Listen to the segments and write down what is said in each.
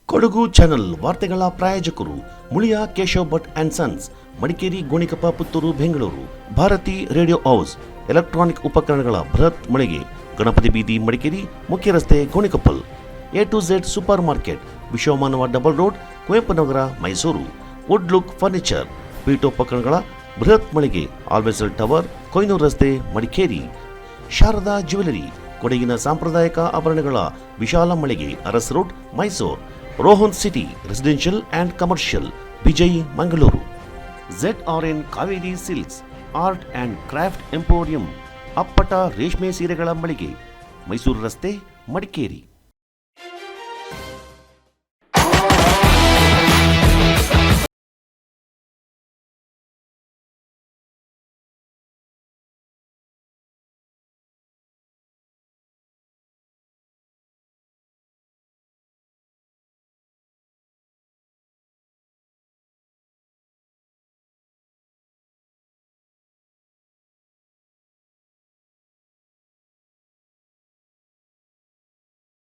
Kodagu channel ವಾರ್ತೆಗಳ ಪ್ರಾಯೋಜಕರು Muliya Keshav Bhat and sons, Madikeri, Gonikoppa, Puttur, Bengaluru. Bharathi radio house, electronic ಉಪಕರಣಗಳ ಬೃಹತ್ ಮಳಿಗೆ, ಗಣಪತಿ ಬೀದಿ, ಮಡಿಕೇರಿ, ಮುಖ್ಯ ರಸ್ತೆ, Gonikoppal. A2Z super market, Vishwamanava double road, Kuvempu Nagar, Mysuru. Wood look furniture, ಪೀಠೋಪಕರಣಗಳ ಬೃಹತ್ ಮಳಿಗೆ, ಆಲ್ವೆಸಲ್ ಟವರ್, ಕೊಯ್ನೂರು ರಸ್ತೆ, ಮಡಿಕೇರಿ. ಶಾರದಾ ಜ್ಯುವೆಲರಿ, ಕೊಡಗಿನ ಸಾಂಪ್ರದಾಯಿಕ ಆಭರಣಗಳ ವಿಶಾಲ ಮಳಿಗೆ, Aras road, Mysuru. Rohan city residential and commercial, Vijay, Mangaluru. ZRN Kaveri silks, art and craft emporium, ಅಪ್ಪಟ ರೇಷ್ಮೆ ಸೀರೆಗಳ ಮಳಿಗೆ, ಮೈಸೂರು ರಸ್ತೆ, ಮಡಿಕೇರಿ.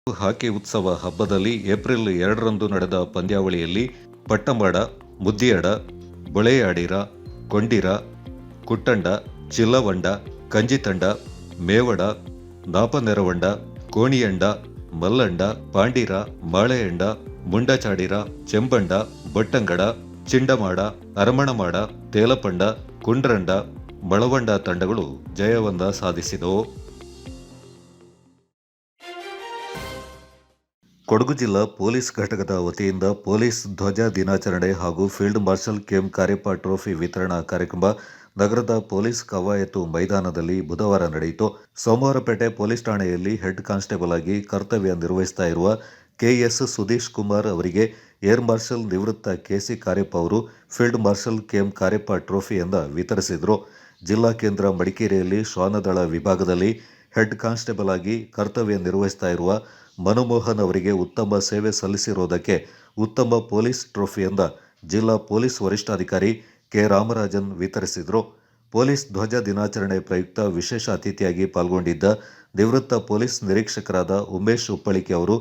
ಹಾಕಿ ಉತ್ಸವ ಹಬ್ಬದಲ್ಲಿ ಏಪ್ರಿಲ್ 2ರಂದು ನಡೆದ ಪಂದ್ಯಾವಳಿಯಲ್ಲಿ ಪಟ್ಟಂಬಾಡ, ಮುದ್ದಿಯಡ, ಬೊಳೆಯಾಡಿರ, ಕೊಂಡಿರ, ಕುಟ್ಟಂಡ, ಚಿಲ್ಲವಂಡ, ಕಂಜಿತಂಡ, ಮೇವಡ, ನಾಪನೆರವಂಡ, ಕೋಣಿಯಂಡ, ಮಲ್ಲಂಡ, ಪಾಂಡಿರ, ಮಾಳೆಯಂಡ, ಮುಂಡಚಾಡಿರ, ಚೆಂಬಂಡ, ಬಟ್ಟಂಗಡ, ಚಿಂಡಮಾಡ, ಅರಮಣಮಾಡ, ತೇಲಪಂಡ, ಕುಂಡ್ರಂಡ, ಮಳವಂಡ ತಂಡಗಳು ಜಯವನ್ನ ಸಾಧಿಸಿದವು. ಕೊಡಗು ಜಿಲ್ಲಾ ಪೊಲೀಸ್ ಘಟಕದ ವತಿಯಿಂದ ಪೊಲೀಸ್ ಧ್ವಜ ದಿನಾಚರಣೆ ಹಾಗೂ field marshal KM Kariappa trophy ವಿತರಣಾ ಕಾರ್ಯಕ್ರಮ ನಗರದ ಪೊಲೀಸ್ ಕವಾಯತು ಮೈದಾನದಲ್ಲಿ ಬುಧವಾರ ನಡೆಯಿತು. ಸೋಮವಾರಪೇಟೆ ಪೊಲೀಸ್ ಠಾಣೆಯಲ್ಲಿ ಹೆಡ್ ಕಾನ್ಸ್ಟೇಬಲ್ ಆಗಿ ಕರ್ತವ್ಯ ನಿರ್ವಹಿಸ್ತಾ ಇರುವ ಕೆಎಸ್ ಸುಧೀಶ್ ಕುಮಾರ್ ಅವರಿಗೆ ಏರ್ ಮಾರ್ಷಲ್ ನಿವೃತ್ತ ಕೆಸಿ ಕಾರ್ಯಪ್ಪ ಅವರು ಫೀಲ್ಡ್ ಮಾರ್ಷಲ್ ಕೆಎಂ ಕಾರ್ಯಪ್ಪ ಟ್ರೋಫಿಯನ್ನು ವಿತರಿಸಿದರು. ಜಿಲ್ಲಾ ಕೇಂದ್ರ ಮಡಿಕೇರಿಯಲ್ಲಿ ಶ್ವಾನದಳ ವಿಭಾಗದಲ್ಲಿ ಹೆಡ್ ಕಾನ್ಸ್ಟೇಬಲ್ ಆಗಿ ಕರ್ತವ್ಯ ನಿರ್ವಹಿಸ್ತಾ ಇರುವ ಮನಮೋಹನ್ ಅವರಿಗೆ ಉತ್ತಮ ಸೇವೆ ಸಲ್ಲಿಸಿರುವುದಕ್ಕೆ ಉತ್ತಮ ಪೊಲೀಸ್ ಟ್ರೋಫಿಯಿಂದ ಜಿಲ್ಲಾ ಪೊಲೀಸ್ ವರಿಷ್ಠಾಧಿಕಾರಿ ಕೆ ರಾಮರಾಜನ್ ವಿತರಿಸಿದರು. ಪೊಲೀಸ್ ಧ್ವಜ ದಿನಾಚರಣೆ ಪ್ರಯುಕ್ತ ವಿಶೇಷ ಅತಿಥಿಯಾಗಿ ಪಾಲ್ಗೊಂಡಿದ್ದ ನಿವೃತ್ತ ಪೊಲೀಸ್ ನಿರೀಕ್ಷಕರಾದ ಉಮೇಶ್ ಉಪ್ಪಳಿಕೆ ಅವರು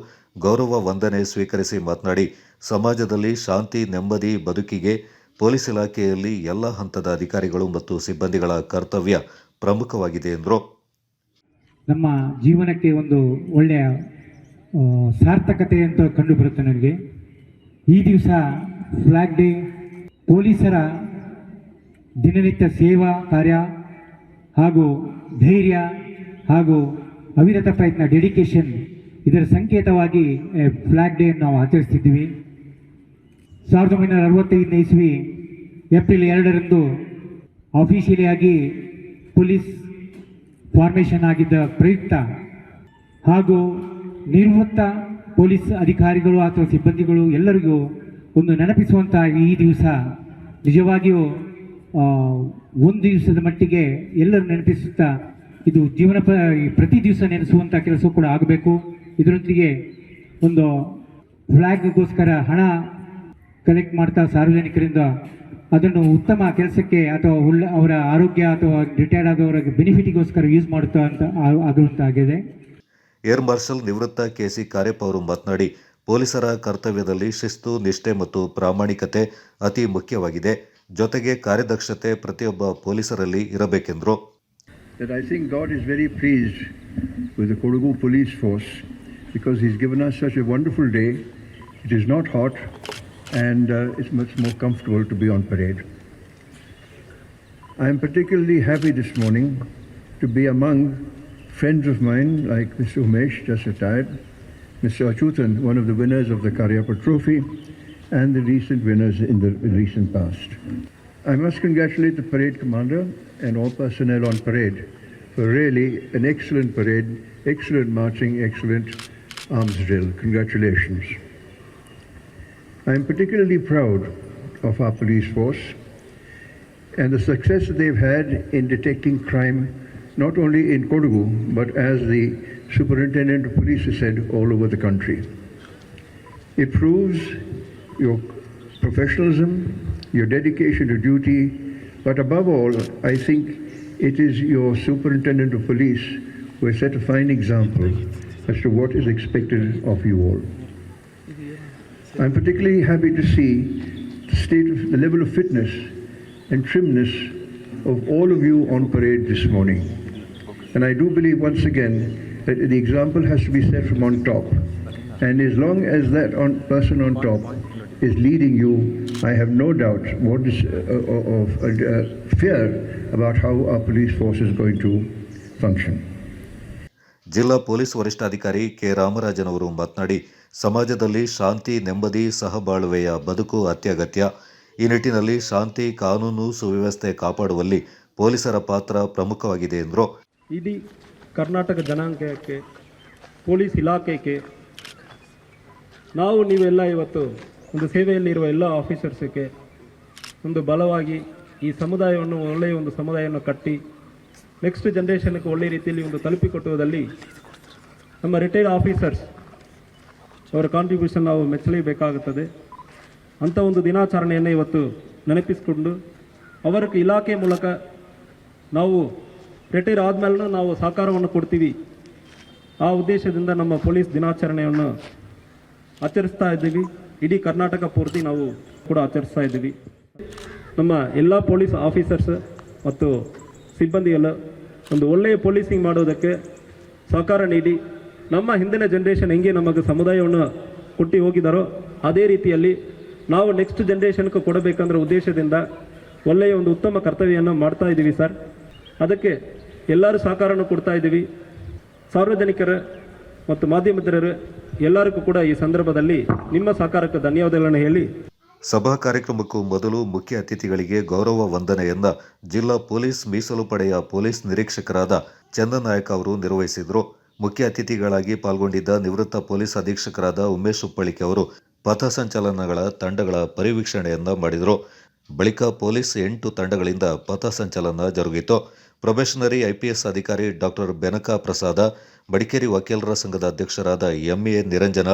ಗೌರವ ವಂದನೆ ಸ್ವೀಕರಿಸಿ ಮಾತನಾಡಿ, ಸಮಾಜದಲ್ಲಿ ಶಾಂತಿ, ನೆಮ್ಮದಿ ಬದುಕಿಗೆ ಪೊಲೀಸ್ ಇಲಾಖೆಯಲ್ಲಿ ಎಲ್ಲ ಹಂತದ ಅಧಿಕಾರಿಗಳು ಮತ್ತು ಸಿಬ್ಬಂದಿಗಳ ಕರ್ತವ್ಯ ಪ್ರಮುಖವಾಗಿದೆ ಎಂದರು. ನಮ್ಮ ಜೀವನಕ್ಕೆ ಒಂದು ಒಳ್ಳೆಯ ಸಾರ್ಥಕತೆ ಅಂತ ಕಂಡುಬರುತ್ತೆ ನನಗೆ. ಈ ದಿವಸ ಫ್ಲಾಗ್ ಡೇ, ಪೊಲೀಸರ ದಿನನಿತ್ಯ ಸೇವಾ ಕಾರ್ಯ ಹಾಗೂ ಧೈರ್ಯ ಹಾಗೂ ಅವಿರತ ಪ್ರಯತ್ನ, ಡೆಡಿಕೇಶನ್, ಇದರ ಸಂಕೇತವಾಗಿ ಫ್ಲಾಗ್ ಡೇ ನಾವು ಆಚರಿಸ್ತಿದ್ದೀವಿ. 1965 ಇಸ್ವಿ ಏಪ್ರಿಲ್ 2ರಂದು ಆಫೀಷಿಯಲಿಯಾಗಿ ಪೊಲೀಸ್ ಫಾರ್ಮೇಷನ್ ಆಗಿದ್ದ ಪ್ರಯುಕ್ತ ಹಾಗೂ ನಿವೃತ್ತ ಪೊಲೀಸ್ ಅಧಿಕಾರಿಗಳು ಅಥವಾ ಸಿಬ್ಬಂದಿಗಳು ಎಲ್ಲರಿಗೂ ಒಂದು ನೆನಪಿಸುವಂಥ ಈ ದಿವಸ ನಿಜವಾಗಿಯೂ ಒಂದು ದಿವಸದ ಮಟ್ಟಿಗೆ ಎಲ್ಲರೂ ನೆನಪಿಸುತ್ತಾ ಇದು ಜೀವನ ಪ್ರತಿ ದಿವಸ ನೆನೆಸುವಂಥ ಕೆಲಸ ಕೂಡ ಆಗಬೇಕು. ಇದರೊಂದಿಗೆ ಒಂದು ಫ್ಲ್ಯಾಗ್ಗೋಸ್ಕರ ಹಣ ಕಲೆಕ್ಟ್ ಮಾಡ್ತಾ ಸಾರ್ವಜನಿಕರಿಂದ ಅದನ್ನು ಉತ್ತಮ ಕೆಲಸಕ್ಕೆ ಅಥವಾ ಅವರ ಆರೋಗ್ಯ ಅಥವಾ ರಿಟೈರ್ಡ್ ಆದವರ ಬೆನಿಫಿಟಿಗೋಸ್ಕರ ಯೂಸ್ ಮಾಡುತ್ತಾ ಅಂತ ಆಗುವಂತಾಗಿದೆ. ಏರ್ ಮಾರ್ಷಲ್ ನಿವೃತ್ತ ಕೆಸಿ ಕಾರ್ಯಪ್ಪ ಅವರು ಮಾತನಾಡಿ, ಪೊಲೀಸರ ಕರ್ತವ್ಯದಲ್ಲಿ ಶಿಸ್ತು, ನಿಷ್ಠೆ ಮತ್ತು ಪ್ರಾಮಾಣಿಕತೆ ಅತಿ ಮುಖ್ಯವಾಗಿದೆ. ಜೊತೆಗೆ ಕಾರ್ಯದಕ್ಷತೆ ಪ್ರತಿಯೊಬ್ಬ ಪೊಲೀಸರಲ್ಲಿ ಇರಬೇಕೆಂದರು. I think God is very pleased with the Kodagu police force because he's given us such a wonderful day. It is not hot and it's much more comfortable to be on parade. I am particularly happy this morning to be among friends of mine like Mr. Umesh, just retired, Mr. Achutan, one of the winners of the Karyappa Trophy, and the recent winners in the recent past. I must congratulate the parade commander and all personnel on parade for really an excellent parade, excellent marching, excellent arms drill. Congratulations. I am particularly proud of our police force and the success that they've had in detecting crime not only in Kodagu, but as the Superintendent of Police has said, all over the country. It proves your professionalism, your dedication to duty, but above all, I think it is your Superintendent of Police who has set a fine example as to what is expected of you all. I'm particularly happy to see the level of fitness and trimness of all of you on parade this morning. And I do believe once again that the example has to be set from on top. And as long as that person on top is leading you, I have no doubt fear about how our police force is going to function. ಜಿಲ್ಲಾ police ವರಿಷ್ಠಾಧಿಕಾರಿ K Ramarajan ಅವರು ಮಾತನಾಡಿ, ಸಮಾಜದಲ್ಲಿ ಶಾಂತಿ, ನೆಮ್ಮದಿ, ಸಹಬಾಳ್ವೆಯ ಬದುಕು ಅತ್ಯಗತ್ಯ. ಈ ನಿಟ್ಟಿನಲ್ಲಿ ಶಾಂತಿ, ಕಾನೂನು, ಸುವ್ಯವಸ್ಥೆ ಕಾಪಾಡುವಲ್ಲಿ ಪೊಲೀಸರ ಪಾತ್ರ ಪ್ರಮುಖವಾಗಿದೆ ಎಂದರು. ಇಡೀ ಕರ್ನಾಟಕ ಜನಾಂಗಕ್ಕೆ, ಪೊಲೀಸ್ ಇಲಾಖೆಗೆ, ನೀವೆಲ್ಲ ಇವತ್ತು ಒಂದು ಸೇವೆಯಲ್ಲಿರುವ ಎಲ್ಲ ಆಫೀಸರ್ಸ್ಗೆ ಒಂದು ಬಲವಾಗಿ ಈ ಸಮುದಾಯವನ್ನು ಒಳ್ಳೆಯ ಒಂದು ಸಮುದಾಯವನ್ನು ಕಟ್ಟಿ ನೆಕ್ಸ್ಟ್ ಜನ್ರೇಷನ್ಗೆ ಒಳ್ಳೆಯ ರೀತಿಯಲ್ಲಿ ಒಂದು ತಲುಪಿಕೊಟ್ಟುವುದರಲ್ಲಿ ನಮ್ಮ ರಿಟೈರ್ಡ್ ಆಫೀಸರ್ಸ್ ಅವರ ಕಾಂಟ್ರಿಬ್ಯೂಷನ್ ನಾವು ಮೆಚ್ಚಲೇಬೇಕಾಗುತ್ತದೆ. ಅಂಥ ಒಂದು ದಿನಾಚರಣೆಯನ್ನು ಇವತ್ತು ನೆನಪಿಸಿಕೊಂಡು ಅವರ ಇಲಾಖೆ ಮೂಲಕ ನಾವು ರಿಟೈರ್ ಆದಮೇಲೆ ನಾವು ಸಹಕಾರವನ್ನು ಕೊಡ್ತೀವಿ. ಆ ಉದ್ದೇಶದಿಂದ ನಮ್ಮ ಪೊಲೀಸ್ ದಿನಾಚರಣೆಯನ್ನು ಆಚರಿಸ್ತಾ ಇದ್ದೀವಿ. ಇಡೀ ಕರ್ನಾಟಕ ಪೂರ್ತಿ ನಾವು ಕೂಡ ಆಚರಿಸ್ತಾ ಇದ್ದೀವಿ. ನಮ್ಮ ಎಲ್ಲ ಪೊಲೀಸ್ ಆಫೀಸರ್ಸ್ ಮತ್ತು ಸಿಬ್ಬಂದಿಗಳು ಒಂದು ಒಳ್ಳೆಯ ಪೊಲೀಸಿಂಗ್ ಮಾಡೋದಕ್ಕೆ ಸಹಕಾರ ನೀಡಿ ನಮ್ಮ ಹಿಂದಿನ ಜನ್ರೇಷನ್ ಹೆಂಗೆ ನಮಗೆ ಸಮುದಾಯವನ್ನು ಕೊಟ್ಟು ಹೋಗಿದ್ದಾರೋ ಅದೇ ರೀತಿಯಲ್ಲಿ ನಾವು ನೆಕ್ಸ್ಟ್ ಜನ್ರೇಷನ್ಗೆ ಕೊಡಬೇಕಂದ್ರೆ ಉದ್ದೇಶದಿಂದ ಒಳ್ಳೆಯ ಒಂದು ಉತ್ತಮ ಕರ್ತವ್ಯವನ್ನು ಮಾಡ್ತಾ ಇದ್ದೀವಿ ಸರ್. ಅದಕ್ಕೆ ಎಲ್ಲರೂ ಸಹಕಾರವನ್ನು ಕೊಡ್ತಾ ಇದ್ದೀವಿ. ಸಾರ್ವಜನಿಕರು ಮತ್ತು ಮಾಧ್ಯಮದವರು ಎಲ್ಲರಿಗೂ ಕೂಡ ಈ ಸಂದರ್ಭದಲ್ಲಿ ನಿಮ್ಮ ಸಹಕಾರಕ್ಕೆ ಧನ್ಯವಾದಗಳನ್ನು ಹೇಳಿ, ಸಭಾ ಕಾರ್ಯಕ್ರಮಕ್ಕೂ ಮೊದಲು ಮುಖ್ಯ ಅತಿಥಿಗಳಿಗೆ ಗೌರವ ವಂದನೆಯನ್ನ ಜಿಲ್ಲಾ ಪೊಲೀಸ್ ಮೀಸಲು ಪಡೆಯ ಪೊಲೀಸ್ ನಿರೀಕ್ಷಕರಾದ ಚಂದನ್ ನಾಯಕ್ ಅವರು ನಿರ್ವಹಿಸಿದರು. ಮುಖ್ಯ ಅತಿಥಿಗಳಾಗಿ ಪಾಲ್ಗೊಂಡಿದ್ದ ನಿವೃತ್ತ ಪೊಲೀಸ್ ಅಧೀಕ್ಷಕರಾದ ಉಮೇಶ್ ಉಪ್ಪಳಿಕೆ ಅವರು ಪಥಸಂಚಲನಗಳ ತಂಡಗಳ ಪರಿವೀಕ್ಷಣೆಯನ್ನ ಮಾಡಿದರು. ಬಳಿಕ ಪೊಲೀಸ್ 8 ತಂಡಗಳಿಂದ ಪಥಸಂಚಲನ ಜರುಗಿತು. ಪ್ರೊಬೇಷನರಿ IPS ಅಧಿಕಾರಿ ಡಾಕ್ಟರ್ ಬೆನಕ ಪ್ರಸಾದ, ಮಡಿಕೇರಿ ವಕೀಲರ ಸಂಘದ ಅಧ್ಯಕ್ಷರಾದ MA ನಿರಂಜನ,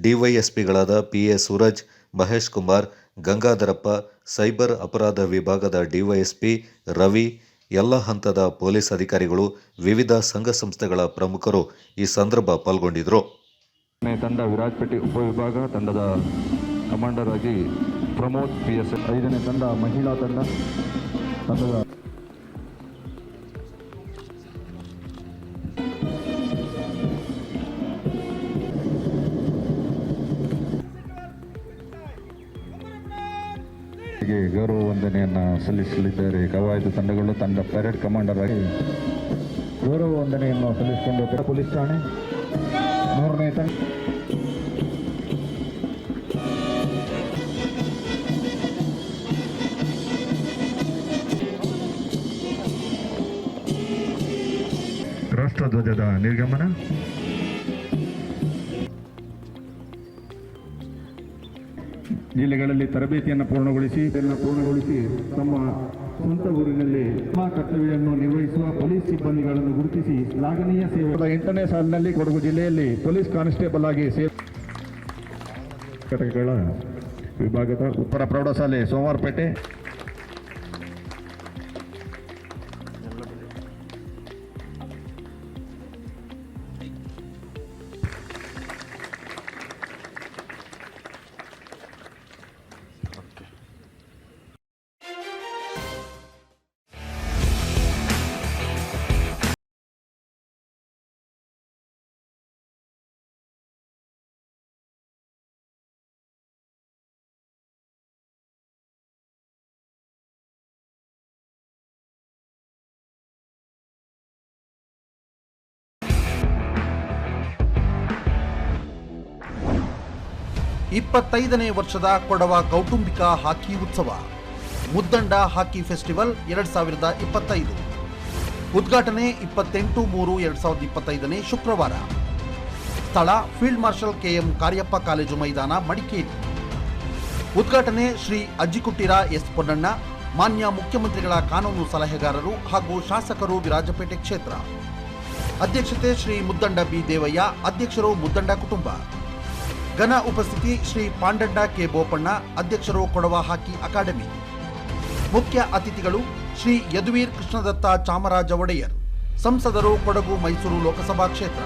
DYSPಗಳಾದ PA ಸೂರಜ್, ಮಹೇಶ್ ಕುಮಾರ್, ಗಂಗಾಧರಪ್ಪ, ಸೈಬರ್ ಅಪರಾಧ ವಿಭಾಗದ DYSP ರವಿ, ಎಲ್ಲ ಹಂತದ ಪೊಲೀಸ್ ಅಧಿಕಾರಿಗಳು, ವಿವಿಧ ಸಂಘ ಸಂಸ್ಥೆಗಳ ಪ್ರಮುಖರು ಈ ಸಂದರ್ಭ ಪಾಲ್ಗೊಂಡಿದ್ದರು. ತಂಡ ವಿರಾಜಪೇಟೆ ಉಪವಿಭಾಗ ತಂಡದ ಕಮಾಂಡರ್ ಆಗಿ ಪ್ರಮೋದ್ PS. 5ನೇ ತಂಡ ಮಹಿಳಾ ತಂಡದ ಗೌರವ ವಂದನೆಯನ್ನು ಸಲ್ಲಿಸಲಿದ್ದಾರೆ. ಕವಾಯತು ತಂಡಗಳು ತಂಡ ಪರೇಡ್ ಕಮಾಂಡರ್ ಆಗಿ ಗೌರವ ವಂದನೆಯನ್ನು ಸಲ್ಲಿಸಿಕೊಂಡು ಪೊಲೀಸ್ ಠಾಣೆ 3ನೇ ತಂಡ ರಾಷ್ಟ್ರಧ್ವಜದ ನಿರ್ಗಮನ. ಜಿಲ್ಲೆಗಳಲ್ಲಿ ತರಬೇತಿಯನ್ನು ಪೂರ್ಣಗೊಳಿಸಿ ತಮ್ಮ ಸ್ವಂತ ಊರಿನಲ್ಲಿ ಕರ್ತವ್ಯವನ್ನು ನಿರ್ವಹಿಸುವ ಪೊಲೀಸ್ ಸಿಬ್ಬಂದಿಗಳನ್ನು ಗುರುತಿಸಿ ಶ್ಲಾಘನೀಯ ಸೇವೆ. 8ನೇ ಸಾಲಿನಲ್ಲಿ ಕೊಡಗು ಜಿಲ್ಲೆಯಲ್ಲಿ ಪೊಲೀಸ್ ಕಾನ್ಸ್ಟೇಬಲ್ ಆಗಿ ಘಟಕಗಳ ವಿಭಾಗದ ಉತ್ತರ ಪ್ರೌಢಶಾಲೆ ಸೋಮವಾರಪೇಟೆ. ಇಪ್ಪತ್ತೈದನೇ ವರ್ಷದ ಕೊಡವ ಕೌಟುಂಬಿಕ ಹಾಕಿ ಉತ್ಸವ ಮುದ್ದಂಡ ಹಾಕಿ ಫೆಸ್ಟಿವಲ್ 2025 ಉದ್ಘಾಟನೆ 28/3/2025 ಶುಕ್ರವಾರ. ಸ್ಥಳ field marshal KM Kariappa college ಮೈದಾನ, ಮಡಿಕೇರಿ. ಉದ್ಘಾಟನೆ ಶ್ರೀ ಅಜ್ಜಿಕುಟ್ಟಿರ S ಪೊನ್ನಣ್ಣ, ಮಾನ್ಯ ಮುಖ್ಯಮಂತ್ರಿಗಳ ಕಾನೂನು ಸಲಹೆಗಾರರು ಹಾಗೂ ಶಾಸಕರು, ವಿರಾಜಪೇಟೆ ಕ್ಷೇತ್ರ. ಅಧ್ಯಕ್ಷತೆ ಶ್ರೀ ಮುದ್ದಂಡ B ದೇವಯ್ಯ, ಅಧ್ಯಕ್ಷರು ಮುದ್ದಂಡ ಕುಟುಂಬ. ಘನ ಉಪಸ್ಥಿತಿ ಶ್ರೀ ಪಾಂಡಣ್ಣ K ಬೋಪಣ್ಣ, ಅಧ್ಯಕ್ಷರು ಕೊಡವ ಹಾಕಿ ಅಕಾಡೆಮಿ. ಮುಖ್ಯ ಅತಿಥಿಗಳು ಶ್ರೀ ಯದುವೀರ್ ಕೃಷ್ಣದತ್ತ ಚಾಮರಾಜ ಒಡೆಯರ್, ಸಂಸದರು, ಕೊಡಗು ಮೈಸೂರು ಲೋಕಸಭಾ ಕ್ಷೇತ್ರ.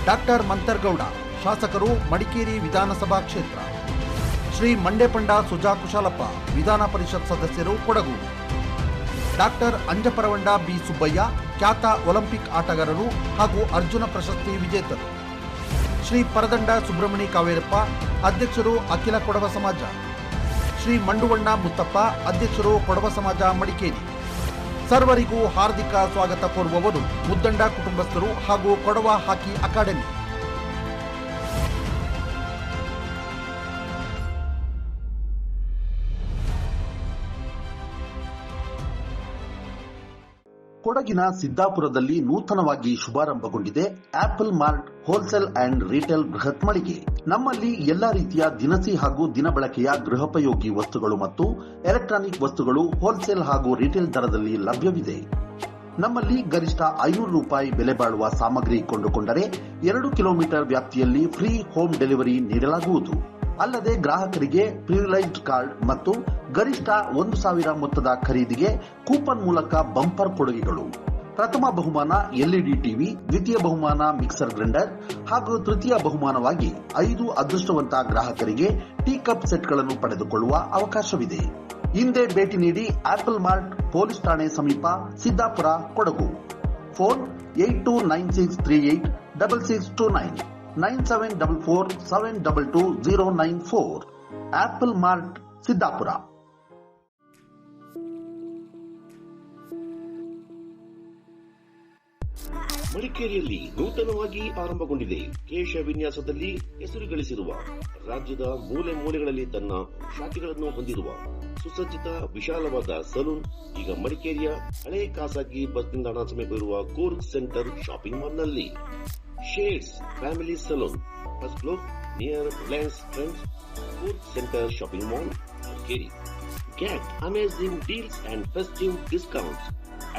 ಡಾಕ್ಟರ್ ಮಂತರ್ಗೌಡ, ಶಾಸಕರು ಮಡಿಕೇರಿ ವಿಧಾನಸಭಾ ಕ್ಷೇತ್ರ. ಶ್ರೀ ಮಂಡೇಪಂಡ ಸುಜಾ ಕುಶಾಲಪ್ಪ ವಿಧಾನ ಪರಿಷತ್ ಸದಸ್ಯರು ಕೊಡಗು. ಡಾಕ್ಟರ್ ಅಂಜಪರವಂಡ ಬಿ ಸುಬ್ಬಯ್ಯ ಖ್ಯಾತ ಒಲಿಂಪಿಕ್ ಆಟಗಾರರು ಹಾಗೂ ಅರ್ಜುನ ಪ್ರಶಸ್ತಿ ವಿಜೇತರು. ಶ್ರೀ ಪರದಂಡ ಸುಬ್ರಹ್ಮಣಿ ಕಾವೇರಪ್ಪ ಅಧ್ಯಕ್ಷರು ಅಖಿಲ ಕೊಡವ ಸಮಾಜ. ಶ್ರೀ ಮಂಡುವಣ್ಣ ಮುತ್ತಪ್ಪ ಅಧ್ಯಕ್ಷರು ಕೊಡವ ಸಮಾಜ ಮಡಿಕೇರಿ. ಸರ್ವರಿಗೂ ಹಾರ್ದಿಕ ಸ್ವಾಗತ ಕೋರುವವರು ಮುದ್ದಂಡ ಕುಟುಂಬಸ್ಥರು ಹಾಗೂ ಕೊಡವ ಹಾಕಿ ಅಕಾಡೆಮಿ. ಕೊಡಗಿನ ಸಿದ್ದಾಪುರದಲ್ಲಿ ನೂತನವಾಗಿ ಶುಭಾರಂಭಗೊಂಡಿದೆ Apple Mart wholesale and retail ಬೃಹತ್ ಮಳಿಗೆ. ನಮ್ಮಲ್ಲಿ ಎಲ್ಲಾ ರೀತಿಯ ದಿನಸಿ ಹಾಗೂ ದಿನಬಳಕೆಯ ಗೃಹೋಪಯೋಗಿ ವಸ್ತುಗಳು ಮತ್ತು ಎಲೆಕ್ಟ್ರಾನಿಕ್ ವಸ್ತುಗಳು ಹೋಲ್ಸೇಲ್ ಹಾಗೂ ರಿಟೇಲ್ ದರದಲ್ಲಿ ಲಭ್ಯವಿದೆ. ನಮ್ಮಲ್ಲಿ ಗರಿಷ್ಠ 500 ರೂಪಾಯಿ ಬೆಲೆ ಬಾಳುವ ಸಾಮಗ್ರಿ ಕೊಂಡುಕೊಂಡರೆ 2 ಕಿಲೋಮೀಟರ್ ವ್ಯಾಪ್ತಿಯಲ್ಲಿ ಫ್ರೀ ಹೋಮ್ ಡೆಲಿವರಿ ನೀಡಲಾಗುವುದು. ಅಲ್ಲದೆ ಗ್ರಾಹಕರಿಗೆ ಪ್ರಿವಿಲೈಜ್ಡ್ ಕಾರ್ಡ್ ಮತ್ತು ಗರಿಷ್ಠ 1,000 ಮೊತ್ತದ ಖರೀದಿಗೆ ಕೂಪನ್ ಮೂಲಕ ಬಂಪರ್ ಕೊಡುಗೆಗಳು. ಪ್ರಥಮ ಬಹುಮಾನ ಎಲ್ಇಡಿ ಟಿವಿ, ದ್ವಿತೀಯ ಬಹುಮಾನ ಮಿಕ್ಸರ್ ಗ್ರೈಂಡರ್ ಹಾಗೂ ತೃತೀಯ ಬಹುಮಾನವಾಗಿ 5 ಅದೃಷ್ಟವಂತ ಗ್ರಾಹಕರಿಗೆ ಟೀ ಕಪ್ ಸೆಟ್ಗಳನ್ನು ಪಡೆದುಕೊಳ್ಳುವ ಅವಕಾಶವಿದೆ. ಹಿಂದೆ ಭೇಟಿ ನೀಡಿ ಆಪಲ್ ಮಾರ್ಟ್ ಪೊಲೀಸ್ ಠಾಣೆ ಸಮೀಪ Siddapura Kodagu. Phone 8296386629 9744722094. Apple Mart Siddapura. ಮಡಿಕೇರಿಯಲ್ಲಿ ನೂತನವಾಗಿ ಆರಂಭಗೊಂಡಿದೆ ಕೇಶ ವಿನ್ಯಾಸದಲ್ಲಿ ಹೆಸರು ಗಳಿಸಿರುವ, ರಾಜ್ಯದ ಮೂಲೆ ಮೂಲೆಗಳಲ್ಲಿ ತನ್ನ ಶಾಖೆಗಳನ್ನು ಹೊಂದಿರುವ ಸುಸಜ್ಜಿತ ವಿಶಾಲವಾದ ಸಲೂನ್ ಈಗ ಮಡಿಕೇರಿಯ ಹಳೆ ಖಾಸಗಿ ಬಸ್ ನಿಲ್ದಾಣ ಸಮೀಪ ಇರುವ ಕೂರ್ಗ್ ಸೆಂಟರ್ ಶಾಪಿಂಗ್ ಮಾಲ್ನಲ್ಲಿ. Shades family salon, first floor near Reliance trends, Coorg centre shopping mall, Madikeri. Get amazing deals and festive discounts.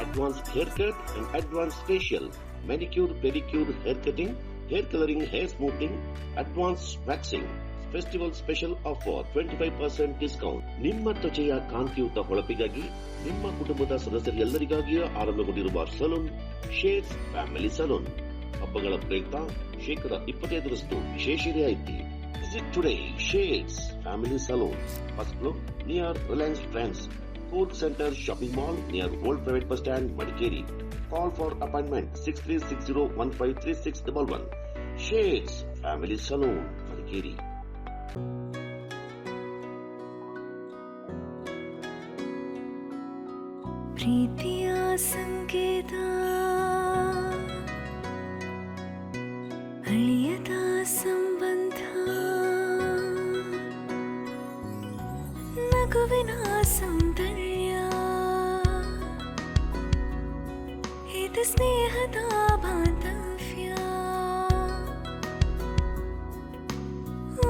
Advanced haircut and advanced facial, manicure, pedicure, hair cutting, hair coloring, hair smoothing, advanced waxing. Festival special offer 25% discount. ನಿಮ್ಮ ತ್ವಚೆಯ ಕಾಂತಿಯುತ ಹೊಳಪಿಗಾಗಿ ನಿಮ್ಮ ಕುಟುಂಬದ ಸದಸ್ಯರೆಲ್ಲರಿಗಾಗಿಯೂ ಆರಂಭಗೊಂಡಿರುವ salon Shades family Salon. ಹಬ್ಬಗಳ ಪ್ರಯುಕ್ತ 25% ವಿಶೇಷ ರಿಯಾಯಿತಿ. Visit today Shades family salon, first floor near Reliance trends, Coorg centre shopping mall near old private bus stand, Madikeri. Call for appointment 6360153611. Shades family Salon, Madikeri. ಪ್ರೀತಿಯ ಸಂಕೇತ, ಅಳಿಯದ ಸಂಬಂಧ, ನಗುವಿನ ಸೌಂದರ್ಯ, ಇದು ಸ್ನೇಹದ ಬಾಂಧವ್ಯ,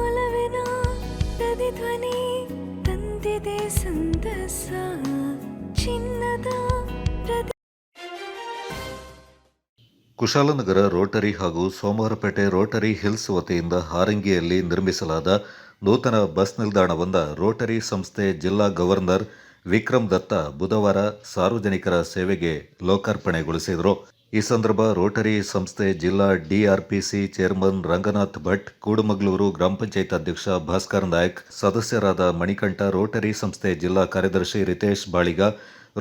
ಒಲವಿನ ಪ್ರತಿಧ್ವನಿ ತಂದಿದೆ ಸಂತಸ, ಚಿನ್ನದ ಕುಶಾಲನಗರ ರೋಟರಿ ಹಾಗೂ ಸೋಮವಾರಪೇಟೆ ರೋಟರಿ ಹಿಲ್ಸ್ ವತಿಯಿಂದ ಹಾರಂಗಿಯಲ್ಲಿ ನಿರ್ಮಿಸಲಾದ ನೂತನ ಬಸ್ ನಿಲ್ದಾಣವೊಂದ ರೋಟರಿ ಸಂಸ್ಥೆ ಜಿಲ್ಲಾ ಗವರ್ನರ್ ವಿಕ್ರಮ್ ದತ್ತ ಬುಧವಾರ ಸಾರ್ವಜನಿಕರ ಸೇವೆಗೆ ಲೋಕಾರ್ಪಣೆಗೊಳಿಸಿದರು. ಈ ಸಂದರ್ಭ ರೋಟರಿ ಸಂಸ್ಥೆ ಜಿಲ್ಲಾ ಡಿಆರ್ಪಿಸಿ ಚೇರ್ಮನ್ ರಂಗನಾಥ್ ಭಟ್, ಕೂಡುಮಗಳೂರು ಗ್ರಾಮ ಪಂಚಾಯತ್ ಅಧ್ಯಕ್ಷ ಭಾಸ್ಕರ್ ನಾಯಕ್, ಸದಸ್ಯರಾದ ಮಣಿಕಂಠ, ರೋಟರಿ ಸಂಸ್ಥೆ ಜಿಲ್ಲಾ ಕಾರ್ಯದರ್ಶಿ ರಿತೇಶ್ ಬಾಳಿಗ,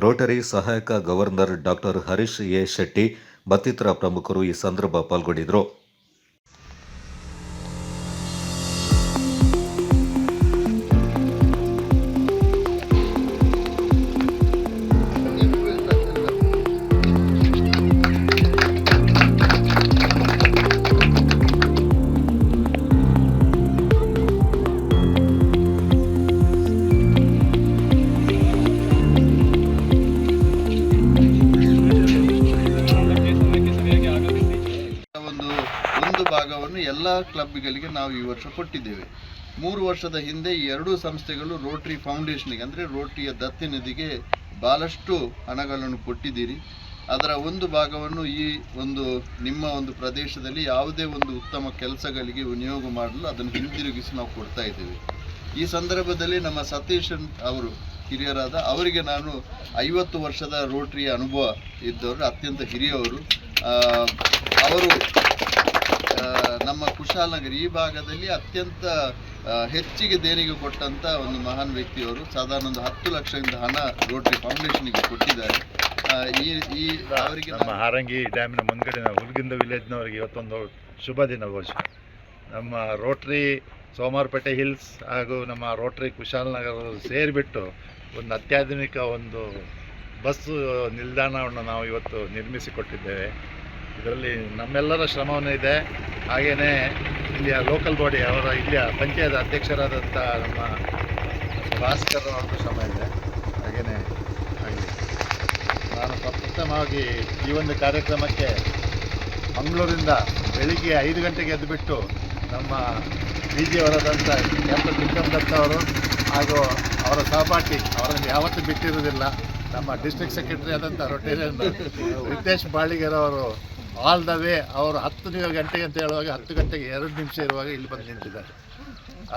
ರೋಟರಿ ಸಹಾಯಕ governor doctor Harish A Shetty ಮತ್ತಿತರ ಪ್ರಮುಖರು ಈ ಸಂದರ್ಭ ಪಾಲ್ಗೊಂಡಿದ್ದರು. ಭಾಗವನ್ನು ಎಲ್ಲ ಕ್ಲಬ್ಗಳಿಗೆ ನಾವು ಈ ವರ್ಷ ಕೊಟ್ಟಿದ್ದೇವೆ. 3 ವರ್ಷದ ಹಿಂದೆ ಈ ಎರಡೂ ಸಂಸ್ಥೆಗಳು ರೋಟರಿ ಫೌಂಡೇಶನ್ಗೆ ಅಂದರೆ ರೋಟರಿಯ ದತ್ತಿನಿಧಿಗೆ ಭಾಳಷ್ಟು ಹಣಗಳನ್ನು ಕೊಟ್ಟಿದ್ದೀರಿ. ಅದರ ಒಂದು ಭಾಗವನ್ನು ಈ ಒಂದು ನಿಮ್ಮ ಒಂದು ಪ್ರದೇಶದಲ್ಲಿ ಯಾವುದೇ ಒಂದು ಉತ್ತಮ ಕೆಲಸಗಳಿಗೆ ವಿನಿಯೋಗ ಮಾಡಲು ಅದನ್ನು ಹಿಂದಿರುಗಿಸಿ ನಾವು ಕೊಡ್ತಾ ಇದ್ದೇವೆ. ಈ ಸಂದರ್ಭದಲ್ಲಿ ನಮ್ಮ ಸತೀಶ್ ಅವರು ಹಿರಿಯರಾದ ಅವರಿಗೆ ನಾನು 50 ವರ್ಷದ ರೋಟರಿಯ ಅನುಭವ ಇದ್ದವರು, ಅತ್ಯಂತ ಹಿರಿಯವರು. ಅವರು ನಮ್ಮ ಕುಶಾಲನಗರ ಈ ಭಾಗದಲ್ಲಿ ಅತ್ಯಂತ ಹೆಚ್ಚಿಗೆ ದೇಣಿಗೆ ಕೊಟ್ಟಂಥ ಒಂದು ಮಹಾನ್ ವ್ಯಕ್ತಿಯವರು. ಸಾಧಾರಣ ಒಂದು 10 ಲಕ್ಷದಿಂದ ಹಣ ರೋಟರಿ ಫೌಂಡೇಶನ್ಗೆ ಕೊಟ್ಟಿದ್ದಾರೆ. ಈ ಅವರಿಗೆ ನಮ್ಮ ಹಾರಂಗಿ ಡ್ಯಾಮಿನ ಮುಂದ್ಗಡೆ ಹುಲ್ಗಿಂದ ವಿಲೇಜ್ನವರಿಗೆ ಇವತ್ತೊಂದು ಶುಭ ದಿನ ಬಹುಶಃ. ನಮ್ಮ ರೋಟ್ರಿ ಸೋಮವಾರಪೇಟೆ ಹಿಲ್ಸ್ ಹಾಗೂ ನಮ್ಮ ರೋಟ್ರಿ ಕುಶಾಲನಗರ ಸೇರಿಬಿಟ್ಟು ಒಂದು ಅತ್ಯಾಧುನಿಕ ಒಂದು ಬಸ್ ನಿಲ್ದಾಣವನ್ನು ನಾವು ಇವತ್ತು ನಿರ್ಮಿಸಿಕೊಟ್ಟಿದ್ದೇವೆ. ಇದರಲ್ಲಿ ನಮ್ಮೆಲ್ಲರ ಶ್ರಮವೂ ಇದೆ. ಹಾಗೆಯೇ ಇಲ್ಲಿಯ ಲೋಕಲ್ ಬಾಡಿ ಅವರ ಇಲ್ಲಿಯ ಪಂಚಾಯತ್ ಅಧ್ಯಕ್ಷರಾದಂಥ ನಮ್ಮ ಭಾಸ್ಕರ್ ಅವ್ರದ್ದು ಶ್ರಮ ಇದೆ. ಹಾಗೆಯೇ ನಾನು ಪ್ರಪ್ರಥಮವಾಗಿ ಈ ಒಂದು ಕಾರ್ಯಕ್ರಮಕ್ಕೆ ಮಂಗಳೂರಿಂದ ಬೆಳಿಗ್ಗೆ 5 ಗಂಟೆಗೆ ಎದ್ದುಬಿಟ್ಟು ನಮ್ಮ ಬಿ ಜಿ ಅವರಾದಂಥ ಕ್ಯಾಪ್ಟನ್ ವಿಕ್ರಮ್ ದತ್ತ ಅವರು ಹಾಗೂ ಅವರ ಸಹಪಾಠಿ ಅವರನ್ನು ಯಾವತ್ತೂ ಬಿಟ್ಟಿರೋದಿಲ್ಲ ನಮ್ಮ ಡಿಸ್ಟ್ರಿಕ್ಟ್ ಸೆಕ್ರೆಟರಿ ಆದಂಥ ರೊಟೇರಿಯನ್ ರಿತೇಶ್ ಬಾಳಿಗೆರ್ ಅವರು ಆಲ್ ದ ವೇ ಅವರು 10 ಗಂಟೆಗೆ ಅಂತ ಹೇಳುವಾಗ 10 ಗಂಟೆಗೆ 2 ನಿಮಿಷ ಇರುವಾಗ ಇಲ್ಲಿ ಬಂದು ನಿಂತಿದ್ದಾರೆ.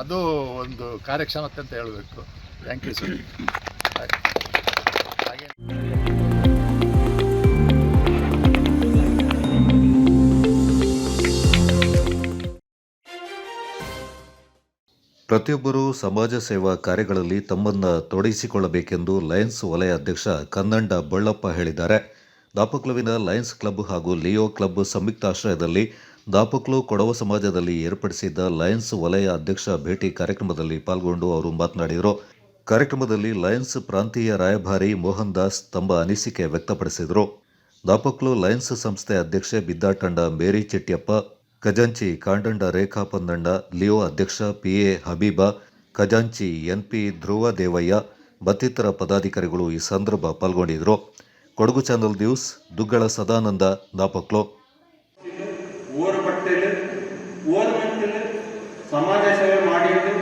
ಅದು ಒಂದು ಕಾರ್ಯಕ್ಷಮತೆ ಅಂತ ಹೇಳಬೇಕು. Thank you sir. ಹಾಗೆ ಪ್ರತಿಯೊಬ್ಬರೂ ಸಮಾಜ ಸೇವಾ ಕಾರ್ಯಗಳಲ್ಲಿ ತಮ್ಮನ್ನು ತೊಡಗಿಸಿಕೊಳ್ಳಬೇಕೆಂದು ಲಯನ್ಸ್ ವಲಯ ಅಧ್ಯಕ್ಷ ಕನ್ನಂಡ ಬಳ್ಳಪ್ಪ ಹೇಳಿದ್ದಾರೆ. ದಾಪಕ್ಲುವಿನ ಲಯನ್ಸ್ ಕ್ಲಬ್ ಹಾಗೂ ಲಿಯೋ ಕ್ಲಬ್ ಸಂಯುಕ್ತಾಶ್ರಯದಲ್ಲಿ ದಾಪಕ್ಲು ಕೊಡವ ಸಮಾಜದಲ್ಲಿ ಏರ್ಪಡಿಸಿದ್ದ ಲಯನ್ಸ್ ವಲಯ ಅಧ್ಯಕ್ಷ ಭೇಟಿ ಕಾರ್ಯಕ್ರಮದಲ್ಲಿ ಪಾಲ್ಗೊಂಡು ಅವರು ಮಾತನಾಡಿದರು. ಕಾರ್ಯಕ್ರಮದಲ್ಲಿ ಲಯನ್ಸ್ ಪ್ರಾಂತೀಯ ರಾಯಭಾರಿ ಮೋಹನ್ ದಾಸ್ ತಮ್ಮ ಅನಿಸಿಕೆ ವ್ಯಕ್ತಪಡಿಸಿದರು. ದಾಪಕ್ಲು ಲಯನ್ಸ್ ಸಂಸ್ಥೆ ಅಧ್ಯಕ್ಷೆ ಬಿದ್ದಾಟಂಡ ಮೇರಿ ಚೆಟ್ಟಿಯಪ್ಪ, ಖಜಾಂಚಿ ಕಾಂಡಂಡ ರೇಖಾ ಪಂದಣ್ಣ, ಲಿಯೋ ಅಧ್ಯಕ್ಷ PA ಹಬೀಬಾ, ಖಜಾಂಚಿ NP ಧ್ರುವ ದೇವಯ್ಯ ಮತ್ತಿತರ ಪದಾಧಿಕಾರಿಗಳು ಈ ಸಂದರ್ಭ ಪಾಲ್ಗೊಂಡಿದ್ದರು. ಕೊಡಗು ಚಾನಲ್ ನ್ಯೂಸ್, ದುಗ್ಗಳ ಸದಾನಂದ, ದಾಪಕ್ಲು. ಸಮಾಜ ಸೇವೆ ಮಾಡಿದ್ದು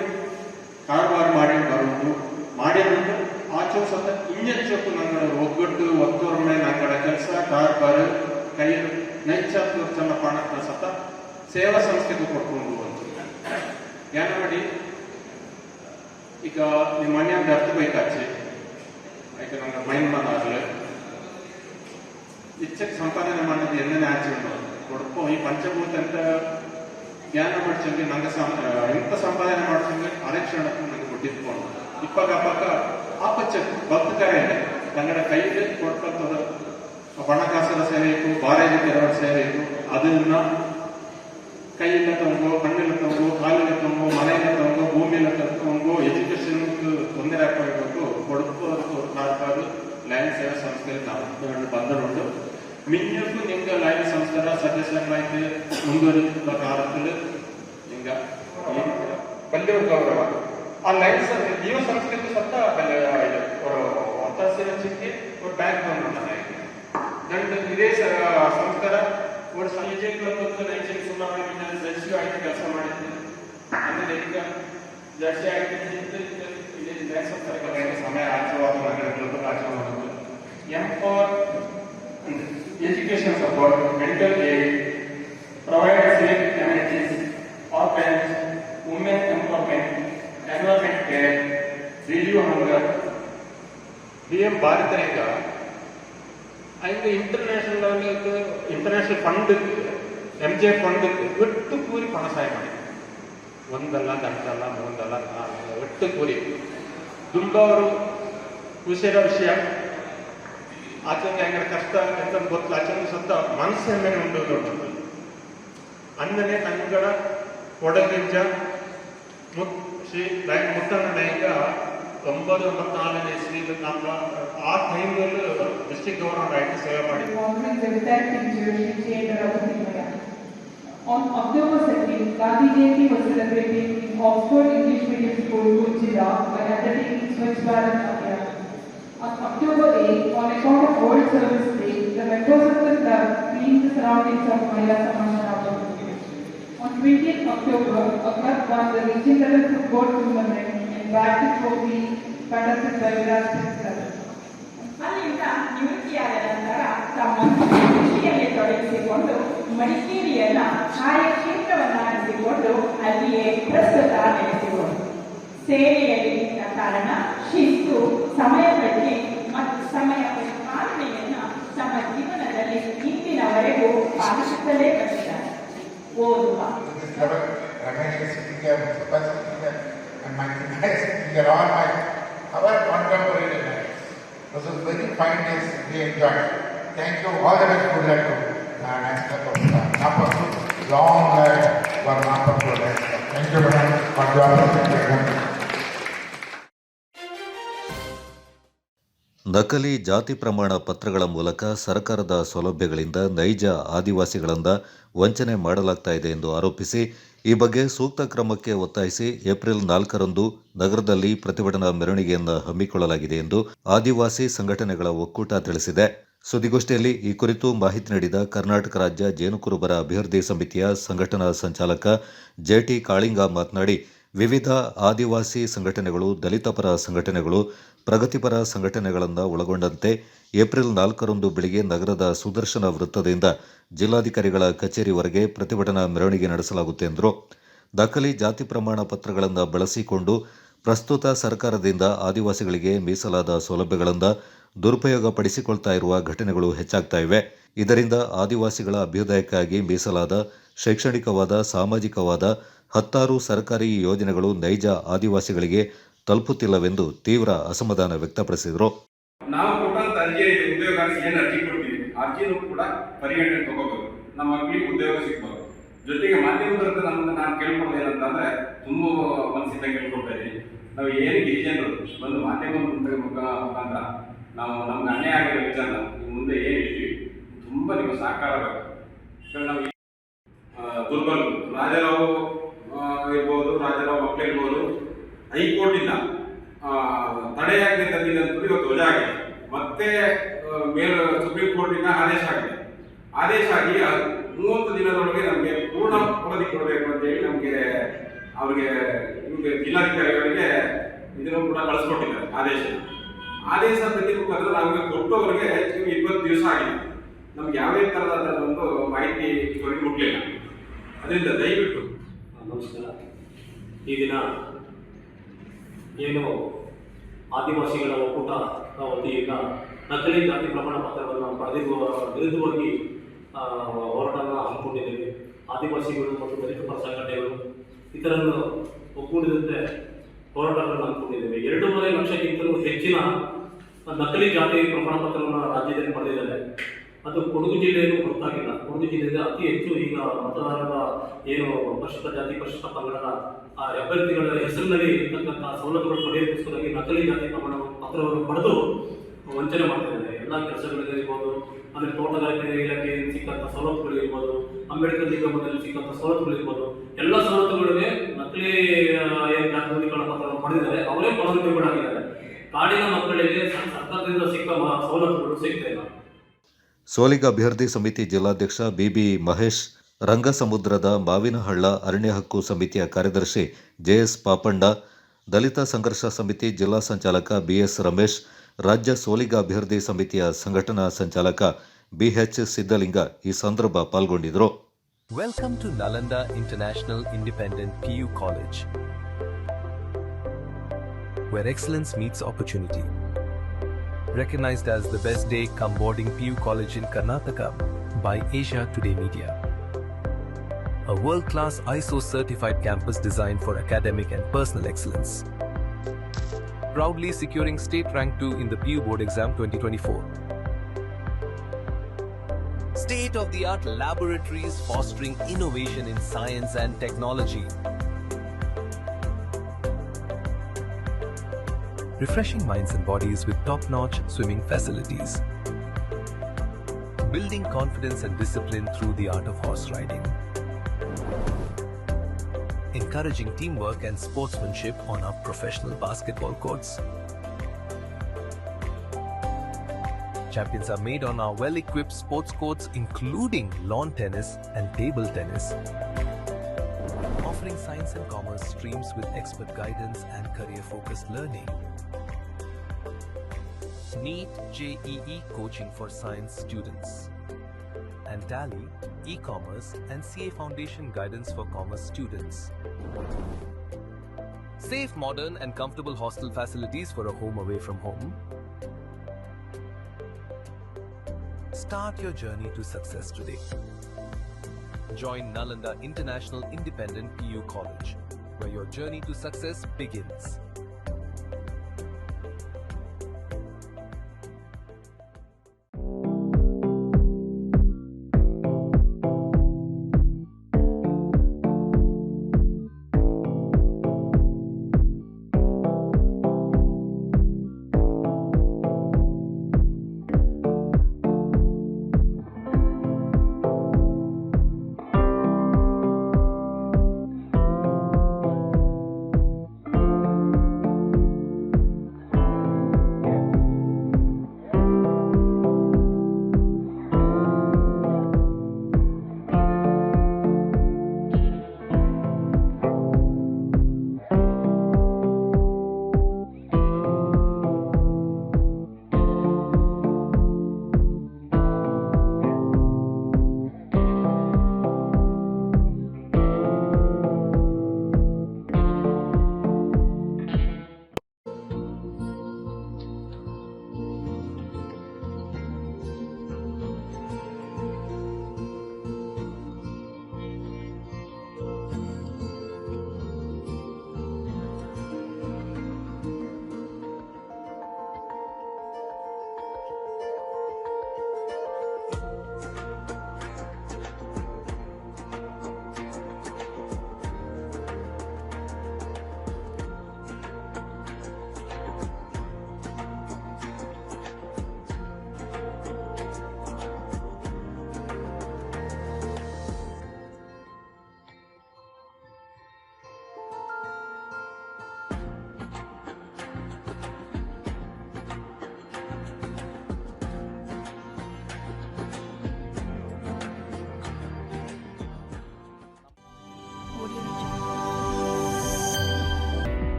ಕಾರವಾರ ಮಾಡಿ ಬರುವುದು ಮಾಡಿದ್ದು ಆಚೆ ಸತ ಇಂಜೆಚ್ಚಪ್ಪು ನಂಗಡ ಒಗ್ಗಟ್ಟು ಒತ್ತೊರ್ಮೆ ನಂಗಡ ಕೆಲಸ ಕಾರವಾರ ಕೈ ನೈಚ್ಛಾತ್ಮ ಪಣದ ಸತ ಸೇವಾ ಸಂಸ್ಥೆಗೆ ಕೊಟ್ಕೊಂಡು ಏನ ಮಾಡಿ ಈಗ ನಿಮ್ಮ ಮನೆಯಾಗ ಅರ್ಥ ಬೇಕಾಚೆ ಈಗ ನಂಗೆ ಮೈನ್ಮಾನಾಗಲಿ ಇಚ್ಛಕ್ಕೆ ಸಂಪಾದನೆ ಮಾಡೋದು ಎಣ್ಣೆ ಆಚೆ ಕೊಡ್ಕೊ ಈ ಪಂಚಭೂತ ಅಂತ ಜ್ಞಾನ ಮಾಡ್ಸಂಗೆ ನಂಗೆ ಎಂತ ಸಂಪಾದನೆ ಮಾಡ್ಸಂಗೆ ಅಲೆಕ್ಷಣಕ್ಕೂ ನಂಗೆ ಕೊಟ್ಟಿದ್ಕೊಂಡು ಇಪ್ಪಕ್ಕ ಆಪಚ್ಚ ಭಕ್ತಕರೆ ಕನ್ನಡ ಕೈಗೆ ಕೊಡ್ಕೊಂತದ ಹಣಕಾಸಿನ ಸೇವೆ ಇತ್ತು, ಬಾರೇಜ್ ತೆರವು ಸೇವೆ ಇತ್ತು. ಅದನ್ನ ಕೈಯಿಂದ ತಗೊಂಡು, ಕಣ್ಣಿಲ್ಲ ತಗೊಂಡು, ಕಾಲಿಲ್ಲ ತಗೊಂಡು, ಮನೆಯಿಂದ ತಗೊಂಡು, ಭೂಮಿಯಿಂದ ತಗೊಂಡು ಎಜುಕೇಶನ್ ತೊಂದರೆ ಹಾಕಬೇಕು ಕೊಡುವುದು ನಾಲ್ಕಾರು ಲಯನ್ಸ್ ಸೇವಾ ಸಂಸ್ಥೆಯಲ್ಲಿ ನಾವು ಬಂದರುಂಟು. ಮಿನ್ನಕ್ಕೂ ನಿಮ್ಗೆ ಲಯನ್ಸ್ ಸಂಸ್ಥೆಯ ಸದಸ್ಯರಾಗಿ ಮುಂದುವರಿದ ಕಾಲದಲ್ಲಿ ಹಿಂಗ ಬಲ್ಯ ಗೌರವ ಆ ಲಯನ್ಸ್ ಜೀವ ಸಂಸ್ಥೆಗೂ ಸತ್ತ ಒತ್ತಾಸೆ ಚಿಕ್ಕಿ ಒಂದು ಬ್ಯಾಂಕ್ ಬಂದು ಇದೇ ಸಂಸ್ಥೆಯ ಒಂದು ಸಂಜೆಗಳನ್ನು ನೈಜರಿಗೆ ಸುಮಾರು ಜರ್ಸಿ ಆಗಿ ಕೆಲಸ ಮಾಡಿದ್ದೆ. ಅಂದರೆ ಈಗ ಜರ್ಸಿ ಆಗಿ ಸಮಯ ಆಚರವಾದ ನಗರಗಳು ಆಚರಣೆ ಮಾಡೋದು. Empower education support, mental aid, provide safe amenities, orphans, women empowerment, environment care, relieve hunger. DM Bharat ಈಗ ಐದು ಇಂಟರ್ನ್ಯಾಷನಲ್ ಫಂಡ್ MJ ಫಂಡ್ ಒಟ್ಟು ಕೂರಿ ಹಣ ಸಹಾಯ ಮಾಡಿ ಒಂದಲ್ಲ ಎರಡಲ್ಲ ಮೂರಲ್ಲ ಒಟ್ಟು ಕೂರಿ ತುಂಬ ಅವರು ಖುಷಿಯ ವಿಷಯ. ಆಚರಣೆ ಹೆಂಗ ಕಷ್ಟ ಅಂತ ಗೊತ್ತಿಲ್ಲ. ಆಚರಣೆ ಸ್ವತಃ ಮನಸ್ಸು ಹೆಮ್ಮೆ ಉಂಟು. ಅಂದನೆ ಕನ್ನಡ ಕೊಡಗಿಂಜ ಶ್ರೀ ಮುತ್ತಣ್ಣ ನಾಯಕ 994ನೇ ಇಸ್ವಿಯಲ್ಲಿ ನಮ್ಮ ಆ ಟೈಮಲ್ಲಿ ಡಿಸ್ಟ್ರಿಕ್ಟ್ ಗವರ್ನರ್ ಆಗಿ ಸೇವೆ ಮಾಡಿದ್ರು. On October 2nd, Gandhi Jayanti was celebrated in Oxford English Medium School, Kuchida, by undertaking Swachh Bharat Abhiyan. On October 8th, on account of World Service Day, the members of the club cleaned the surroundings of Maya Samanarama. On 20th October, a club won the regional football tournament and bagged the trophy conducted by Virat Club. ಅಲ್ಲಿಂದ ನಿವೃತ್ತಿಯಾದ ನಂತರ ತಮ್ಮ ಕೃಷಿಯಲ್ಲಿ ತೊಡಗಿಸಿಕೊಂಡು ಮಡಿಕೇರಿಯನ್ನ ಕಾರ್ಯಕ್ಷೇತ್ರವನ್ನಾಗಿಸಿಕೊಂಡು ಅಲ್ಲಿಯೇ ಪ್ರಸ್ತುತ ನೆಲೆಸಿಕೊಂಡು ಸೇವೆಯಲ್ಲಿ ಇದ್ದ ಕಾರಣ ಶಿಸ್ತು, ಸಮಯ ಪ್ರಜ್ಞೆ ಮತ್ತು ಸಮಯ ಪಾಲನೆಯನ್ನು ತಮ್ಮ ಜೀವನದಲ್ಲಿ ಇಂದಿನವರೆಗೂ ಪಾಲಿಸುತ್ತಲೇ ಬಂದಿದ್ದಾರೆ. ಓದುವ Ramesh is sitting here, Mustafa is sitting here, and my Tina is sitting here, all our contemporary lives. This was very fine days we enjoyed. Thank you, all the best, good luck to Napa. Long life for Napa. Thank you, madam, for your presentation. ನಕಲಿ ಜಾತಿ ಪ್ರಮಾಣ ಪತ್ರಗಳ ಮೂಲಕ ಸರ್ಕಾರದ ಸೌಲಭ್ಯಗಳಿಂದ ನೈಜ ಆದಿವಾಸಿಗಳಿಂದ ವಂಚನೆ ಮಾಡಲಾಗ್ತಾ ಇದೆ ಎಂದು ಆರೋಪಿಸಿ ಈ ಬಗ್ಗೆ ಸೂಕ್ತ ಕ್ರಮಕ್ಕೆ ಒತ್ತಾಯಿಸಿ ಏಪ್ರಿಲ್ 4ರಂದು ನಗರದಲ್ಲಿ ಪ್ರತಿಭಟನಾ ಮೆರವಣಿಗೆಯನ್ನು ಹಮ್ಮಿಕೊಳ್ಳಲಾಗಿದೆ ಎಂದು ಆದಿವಾಸಿ ಸಂಘಟನೆಗಳ ಒಕ್ಕೂಟ ತಿಳಿಸಿದೆ. ಸುದ್ದಿಗೋಷ್ಠಿಯಲ್ಲಿ ಈ ಕುರಿತು ಮಾಹಿತಿ ನೀಡಿದ ಕರ್ನಾಟಕ ರಾಜ್ಯ ಜೇನುಕುರುಬರ ಅಭಿವೃದ್ಧಿ ಸಮಿತಿಯ ಸಂಘಟನಾ ಸಂಚಾಲಕ ಜೆಟಿ ಕಾಳಿಂಗ ಮಾತನಾಡಿ, ವಿವಿಧ ಆದಿವಾಸಿ ಸಂಘಟನೆಗಳು, ದಲಿತ ಪರ ಸಂಘಟನೆಗಳು, ಪ್ರಗತಿಪರ ಸಂಘಟನೆಗಳನ್ನು ಒಳಗೊಂಡಂತೆ ಏಪ್ರಿಲ್ 4ರಂದು ಬೆಳಗ್ಗೆ ನಗರದ ಸುದರ್ಶನ ವೃತ್ತದಿಂದ ಜಿಲ್ಲಾಧಿಕಾರಿಗಳ ಕಚೇರಿವರೆಗೆ ಪ್ರತಿಭಟನಾ ಮೆರವಣಿಗೆ ನಡೆಸಲಾಗುತ್ತೆ ಎಂದರು. ನಕಲಿ ಜಾತಿ ಪ್ರಮಾಣ ಪತ್ರಗಳನ್ನು ಬಳಸಿಕೊಂಡು ಪ್ರಸ್ತುತ ಸರ್ಕಾರದಿಂದ ಆದಿವಾಸಿಗಳಿಗೆ ಮೀಸಲಾದ ಸೌಲಭ್ಯಗಳನ್ನು ದುರುಪಯೋಗ ಪಡಿಸಿಕೊಳ್ತಾ ಇರುವ ಘಟನೆಗಳು ಹೆಚ್ಚಾಗ್ತಾ ಇವೆ. ಇದರಿಂದ ಆದಿವಾಸಿಗಳ ಅಭ್ಯುದಯಕ್ಕಾಗಿ ಮೀಸಲಾದ ಶೈಕ್ಷಣಿಕವಾದ, ಸಾಮಾಜಿಕವಾದ 10 ಸರ್ಕಾರಿ ಯೋಜನೆಗಳು ನೈಜ ಆದಿವಾಸಿಗಳಿಗೆ ತಲುಪುತ್ತಿಲ್ಲವೆಂದು ತೀವ್ರ ಅಸಮಾಧಾನ ವ್ಯಕ್ತಪಡಿಸಿದರು. ನಾವು ಕೊಟ್ಟಂತ ಅರ್ಜಿ ಉದ್ಯೋಗ ಏನು ಅರ್ಜಿ ಕೊಡ್ತೀವಿ, ಅರ್ಜಿನೂ ಕೂಡ ಪರಿಗಣನೆ ತಗೋಬೇಕು, ನಮ್ಮ ಮಕ್ಕಳಿಗೆ ಉದ್ಯೋಗ ಸಿಗ್ಬೋದು. ಜೊತೆಗೆ ಮಾಧ್ಯಮದ ನಾನು ಕೇಳ್ಕೊಡೋದು ಏನಂತಂದ್ರೆ, ತುಂಬ ಮನಸ್ಸಿಂದ ಕೇಳ್ಕೊಳ್ತಾ ಇದ್ದೀನಿ, ನಾವು ಏನು ಗಿರಿಜನರು ಒಂದು ಮಾಧ್ಯಮ ಮುಖಾಂತರ ನಾವು ನಮ್ಗೆ ಅನ್ಯಾಯ ಆಗಿರೋ ವಿಚಾರ ಮುಂದೆ ಏನು ಹೇಳ್ತೀವಿ, ತುಂಬ ನಿಮ್ಮ ಸಹಕಾರ ಬೇಕು. ನಾವು ದುರ್ಬಲ್ ರಾಜಾರಾವ್ ಇರ್ಬೋದು, ರಾಜಾರಾವ್ ಮಕ್ಕಳಿರ್ಬೋದು, ಹೈಕೋರ್ಟಿಂದ ತಡೆಯಾಜ್ಞೆ ತಂದಿದ್ದಂಥದ್ದು ಇವತ್ತು ವಜಾ ಆಗಿದೆ. ಮತ್ತೆ ಸುಪ್ರೀಂ ಕೋರ್ಟಿಂದ ಆದೇಶ ಆಗಿದೆ. ಆದೇಶ ಆಗಿ 30 ದಿನದೊಳಗೆ ನಮಗೆ ಪೂರ್ಣ ವರದಿ ಕೊಡಬೇಕು ಅಂತೇಳಿ ನಮಗೆ ಅವ್ರಿಗೆ ಜಿಲ್ಲಾಧಿಕಾರಿಗಳಿಗೆ ಇದನ್ನು ಕೂಡ ಕಳಿಸ್ಕೊಟ್ಟಿದ್ದಾರೆ ಆದೇಶ ಪ್ರತಿಮುಖಾಂತರ ನಮಗೆ ಕೊಟ್ಟವರಿಗೆ 20 ದಿವಸ ಆಗಿದೆ. ನಮ್ಗೆ ಯಾವುದೇ ಥರದ ಒಂದು ಮಾಹಿತಿ ಇವರಿಗೆ ಮುಟ್ಲಿಲ್ಲ. ಅದರಿಂದ ದಯವಿಟ್ಟು ನಮಸ್ಕಾರ. ಈ ದಿನ ಏನು ಆದಿವಾಸಿಗಳ ಒಕ್ಕೂಟ ವತಿಯಿಂದ ನಕಲಿ ಜಾತಿ ಪ್ರಮಾಣ ಪತ್ರವನ್ನು ಪಡೆದಿರುವ ವಿರುದ್ಧವಾಗಿ ಹೋರಾಟವನ್ನು ಹಮ್ಮಿಕೊಂಡಿದ್ದೇವೆ. ಆದಿವಾಸಿಗಳು ಮತ್ತು ದಲಿತ ಪರ ಸಂಘಟನೆಗಳು ಇತರನ್ನು ಒಗ್ಗೂಡಿದಂತೆ ಹೋರಾಟಗಳನ್ನು ಹಮ್ಮಿಕೊಂಡಿದ್ದೇವೆ. 2.5 ಲಕ್ಷಕ್ಕಿಂತಲೂ ಹೆಚ್ಚಿನ ನಕಲಿ ಜಾತಿ ಪ್ರಮಾಣ ಪತ್ರವನ್ನು ರಾಜ್ಯದಲ್ಲಿ ಪಡೆದಿದ್ದಾರೆ. ಅದು ಕೊಡಗು ಜಿಲ್ಲೆಯಲ್ಲೂ ಗೊತ್ತಾಗಿಲ್ಲ. ಕೊಡಗು ಜಿಲ್ಲೆಯಲ್ಲಿ ಅತಿ ಹೆಚ್ಚು ಈಗ ಮತದಾರರ ಏನು ಪರಿಶಿಷ್ಟ ಜಾತಿ ಪರಿಶಿಷ್ಟ ಪಂಗಡದ ಅಭ್ಯರ್ಥಿಗಳ ಹೆಸರಿನಲ್ಲಿ ಇರ್ತಕ್ಕಂಥ ಸವಲತ್ತುಗಳು ಪಡೆಯೋದಕ್ಕೋಸ್ಕರವಾಗಿ ನಕಲಿ ಜಾತಿ ಪ್ರಮಾಣ ಪತ್ರವನ್ನು ಪಡೆದು ವಂಚನೆ ಮಾಡ್ತಿದ್ದಾರೆ. ಎಲ್ಲ ಕೆಲಸಗಳಿರ್ಬೋದು, ಆಮೇಲೆ ತೋಟಗಾರಿಕೆ ಇಲಾಖೆಯಲ್ಲಿ ಸಿಕ್ಕಂಥ ಸವಲತ್ತುಗಳಿರ್ಬೋದು, ಅಂಬೇಡ್ಕರ್ ನಿಗಮದಲ್ಲಿ ಸಿಕ್ಕಂಥ ಸವಲತ್ತುಗಳಿರ್ಬೋದು, ಎಲ್ಲ ಸವಲತ್ತುಗಳಿಗೆ ನಕಲಿ ಜಾತಿ ಪ್ರಮಾಣ ಪತ್ರವನ್ನು ಪಡೆದಿದ್ದಾರೆ. ಅವರೇ ಫಲಾನುಭವಿಗಳಾಗಿದ್ದಾರೆ. ಕಾಡಿನ ಮಕ್ಕಳಿಗೆ ಸರ್ಕಾರದಿಂದ ಸಿಕ್ಕ ಸವಲತ್ತುಗಳು ಸಿಗ್ತಾ ಇಲ್ಲ. ಸೋಲಿಗ ಅಭಿವೃದ್ಧಿ ಸಮಿತಿ ಜಿಲ್ಲಾಧ್ಯಕ್ಷ ಬಿಬಿ ಮಹೇಶ್, ರಂಗಸಮುದ್ರದ ಮಾವಿನಹಳ್ಳ ಅರಣ್ಯ ಹಕ್ಕು ಸಮಿತಿಯ ಕಾರ್ಯದರ್ಶಿ ಜೆಎಸ್ ಪಾಪಣ್ಣ, ದಲಿತ ಸಂಘರ್ಷ ಸಮಿತಿ ಜಿಲ್ಲಾ ಸಂಚಾಲಕ ಬಿಎಸ್ ರಮೇಶ್, ರಾಜ್ಯ ಸೋಲಿಗ ಅಭಿವೃದ್ಧಿ ಸಮಿತಿಯ ಸಂಘಟನಾ ಸಂಚಾಲಕ ಬಿಎಚ್ ಸಿದ್ದಲಿಂಗ ಈ ಸಂದರ್ಭ ಪಾಲ್ಗೊಂಡಿದ್ದರು. Welcome to Nalanda International Independent PU College, where excellence meets opportunity. Recognized as the best day come boarding PU College in Karnataka by Asia Today Media. A world-class ISO certified campus designed for academic and personal excellence. Proudly securing state rank 2 in the PU Board Exam 2024. State-of-the-art laboratories fostering innovation in science and technology. Refreshing minds and bodies with top-notch swimming facilities. Building confidence and discipline through the art of horse riding. Encouraging teamwork and sportsmanship on our professional basketball courts. Champions are made on our well-equipped sports courts, including lawn tennis and table tennis. Offering science and commerce streams with expert guidance and career-focused learning. NEET JEE coaching for science students. And Tally, e-commerce and CA Foundation guidance for commerce students. Safe, modern and comfortable hostel facilities for a home away from home. Start your journey to success today. Join Nalanda International Independent PU College, where your journey to success begins.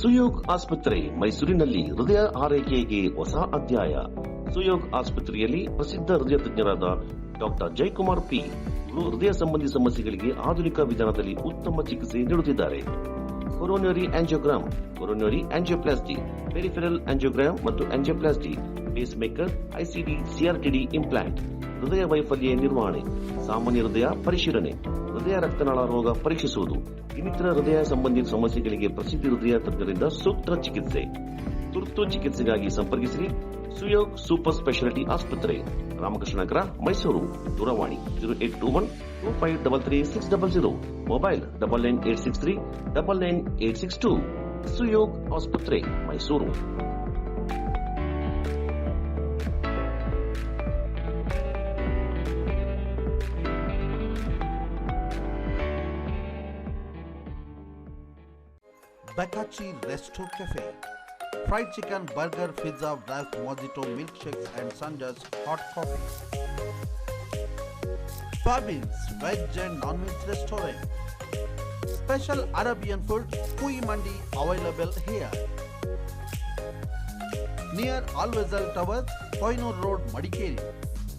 Suyog ಆಸ್ಪತ್ರೆ ಮೈಸೂರಿನಲ್ಲಿ ಹೃದಯ ಆರೈಕೆಗೆ ಹೊಸ ಅಧ್ಯಾಯ. ಸುಯೋಗ್ ಆಸ್ಪತ್ರೆಯಲ್ಲಿ ಪ್ರಸಿದ್ಧ ಹೃದಯ ತಜ್ಞರಾದ ಡಾಕ್ಟರ್ ಜಯಕುಮಾರ್ ಪಿ ಹೃದಯ ಸಂಬಂಧಿ ಸಮಸ್ಯೆಗಳಿಗೆ ಆಧುನಿಕ ವಿಧಾನದಲ್ಲಿ ಉತ್ತಮ ಚಿಕಿತ್ಸೆ ನೀಡುತ್ತಿದ್ದಾರೆ. Coronary angiogram, coronary angioplasty, peripheral angiogram ಮತ್ತು angioplasty, pacemaker, ICD, CRTD implant, ಹೃದಯ ವೈಫಲ್ಯ ನಿರ್ವಹಣೆ, ಸಾಮಾನ್ಯ ಹೃದಯ ಪರಿಶೀಲನೆ, ಹೃದಯ ರಕ್ತನಾಳ ರೋಗ ಪರೀಕ್ಷಿಸುವುದು, ಇನ್ನಿತರ ಹೃದಯ ಸಂಬಂಧಿ ಸಮಸ್ಯೆಗಳಿಗೆ ಪ್ರಸಿದ್ಧ ಹೃದಯ ತಜ್ಞರಿಂದ ಸೂಕ್ತ ಚಿಕಿತ್ಸೆ. ತುರ್ತು ಚಿಕಿತ್ಸೆಗಾಗಿ ಸಂಪರ್ಕಿಸಿರಿ ಸುಯೋಗ್ ಸೂಪರ್ ಸ್ಪೆಷಾಲಿಟಿ ಆಸ್ಪತ್ರೆ, ರಾಮಕೃಷ್ಣ ನಗರ, ಮೈಸೂರು. ದೂರವಾಣಿ 0821-2533-600, ಮೊಬೈಲ್ 9986399862. ಸುಯೋಗ್ ಆಸ್ಪತ್ರೆ, Mysuru. Bakachi Resto Cafe. Fried chicken, burger, pizza, wraps, mojito, milkshakes and Sanja's hot coffee. Fabins Veg and Non-Veg Restaurant. Special Arabian food, Kui Mandi available here. Near Alvezal Towers, Koinur Road, Madikeri.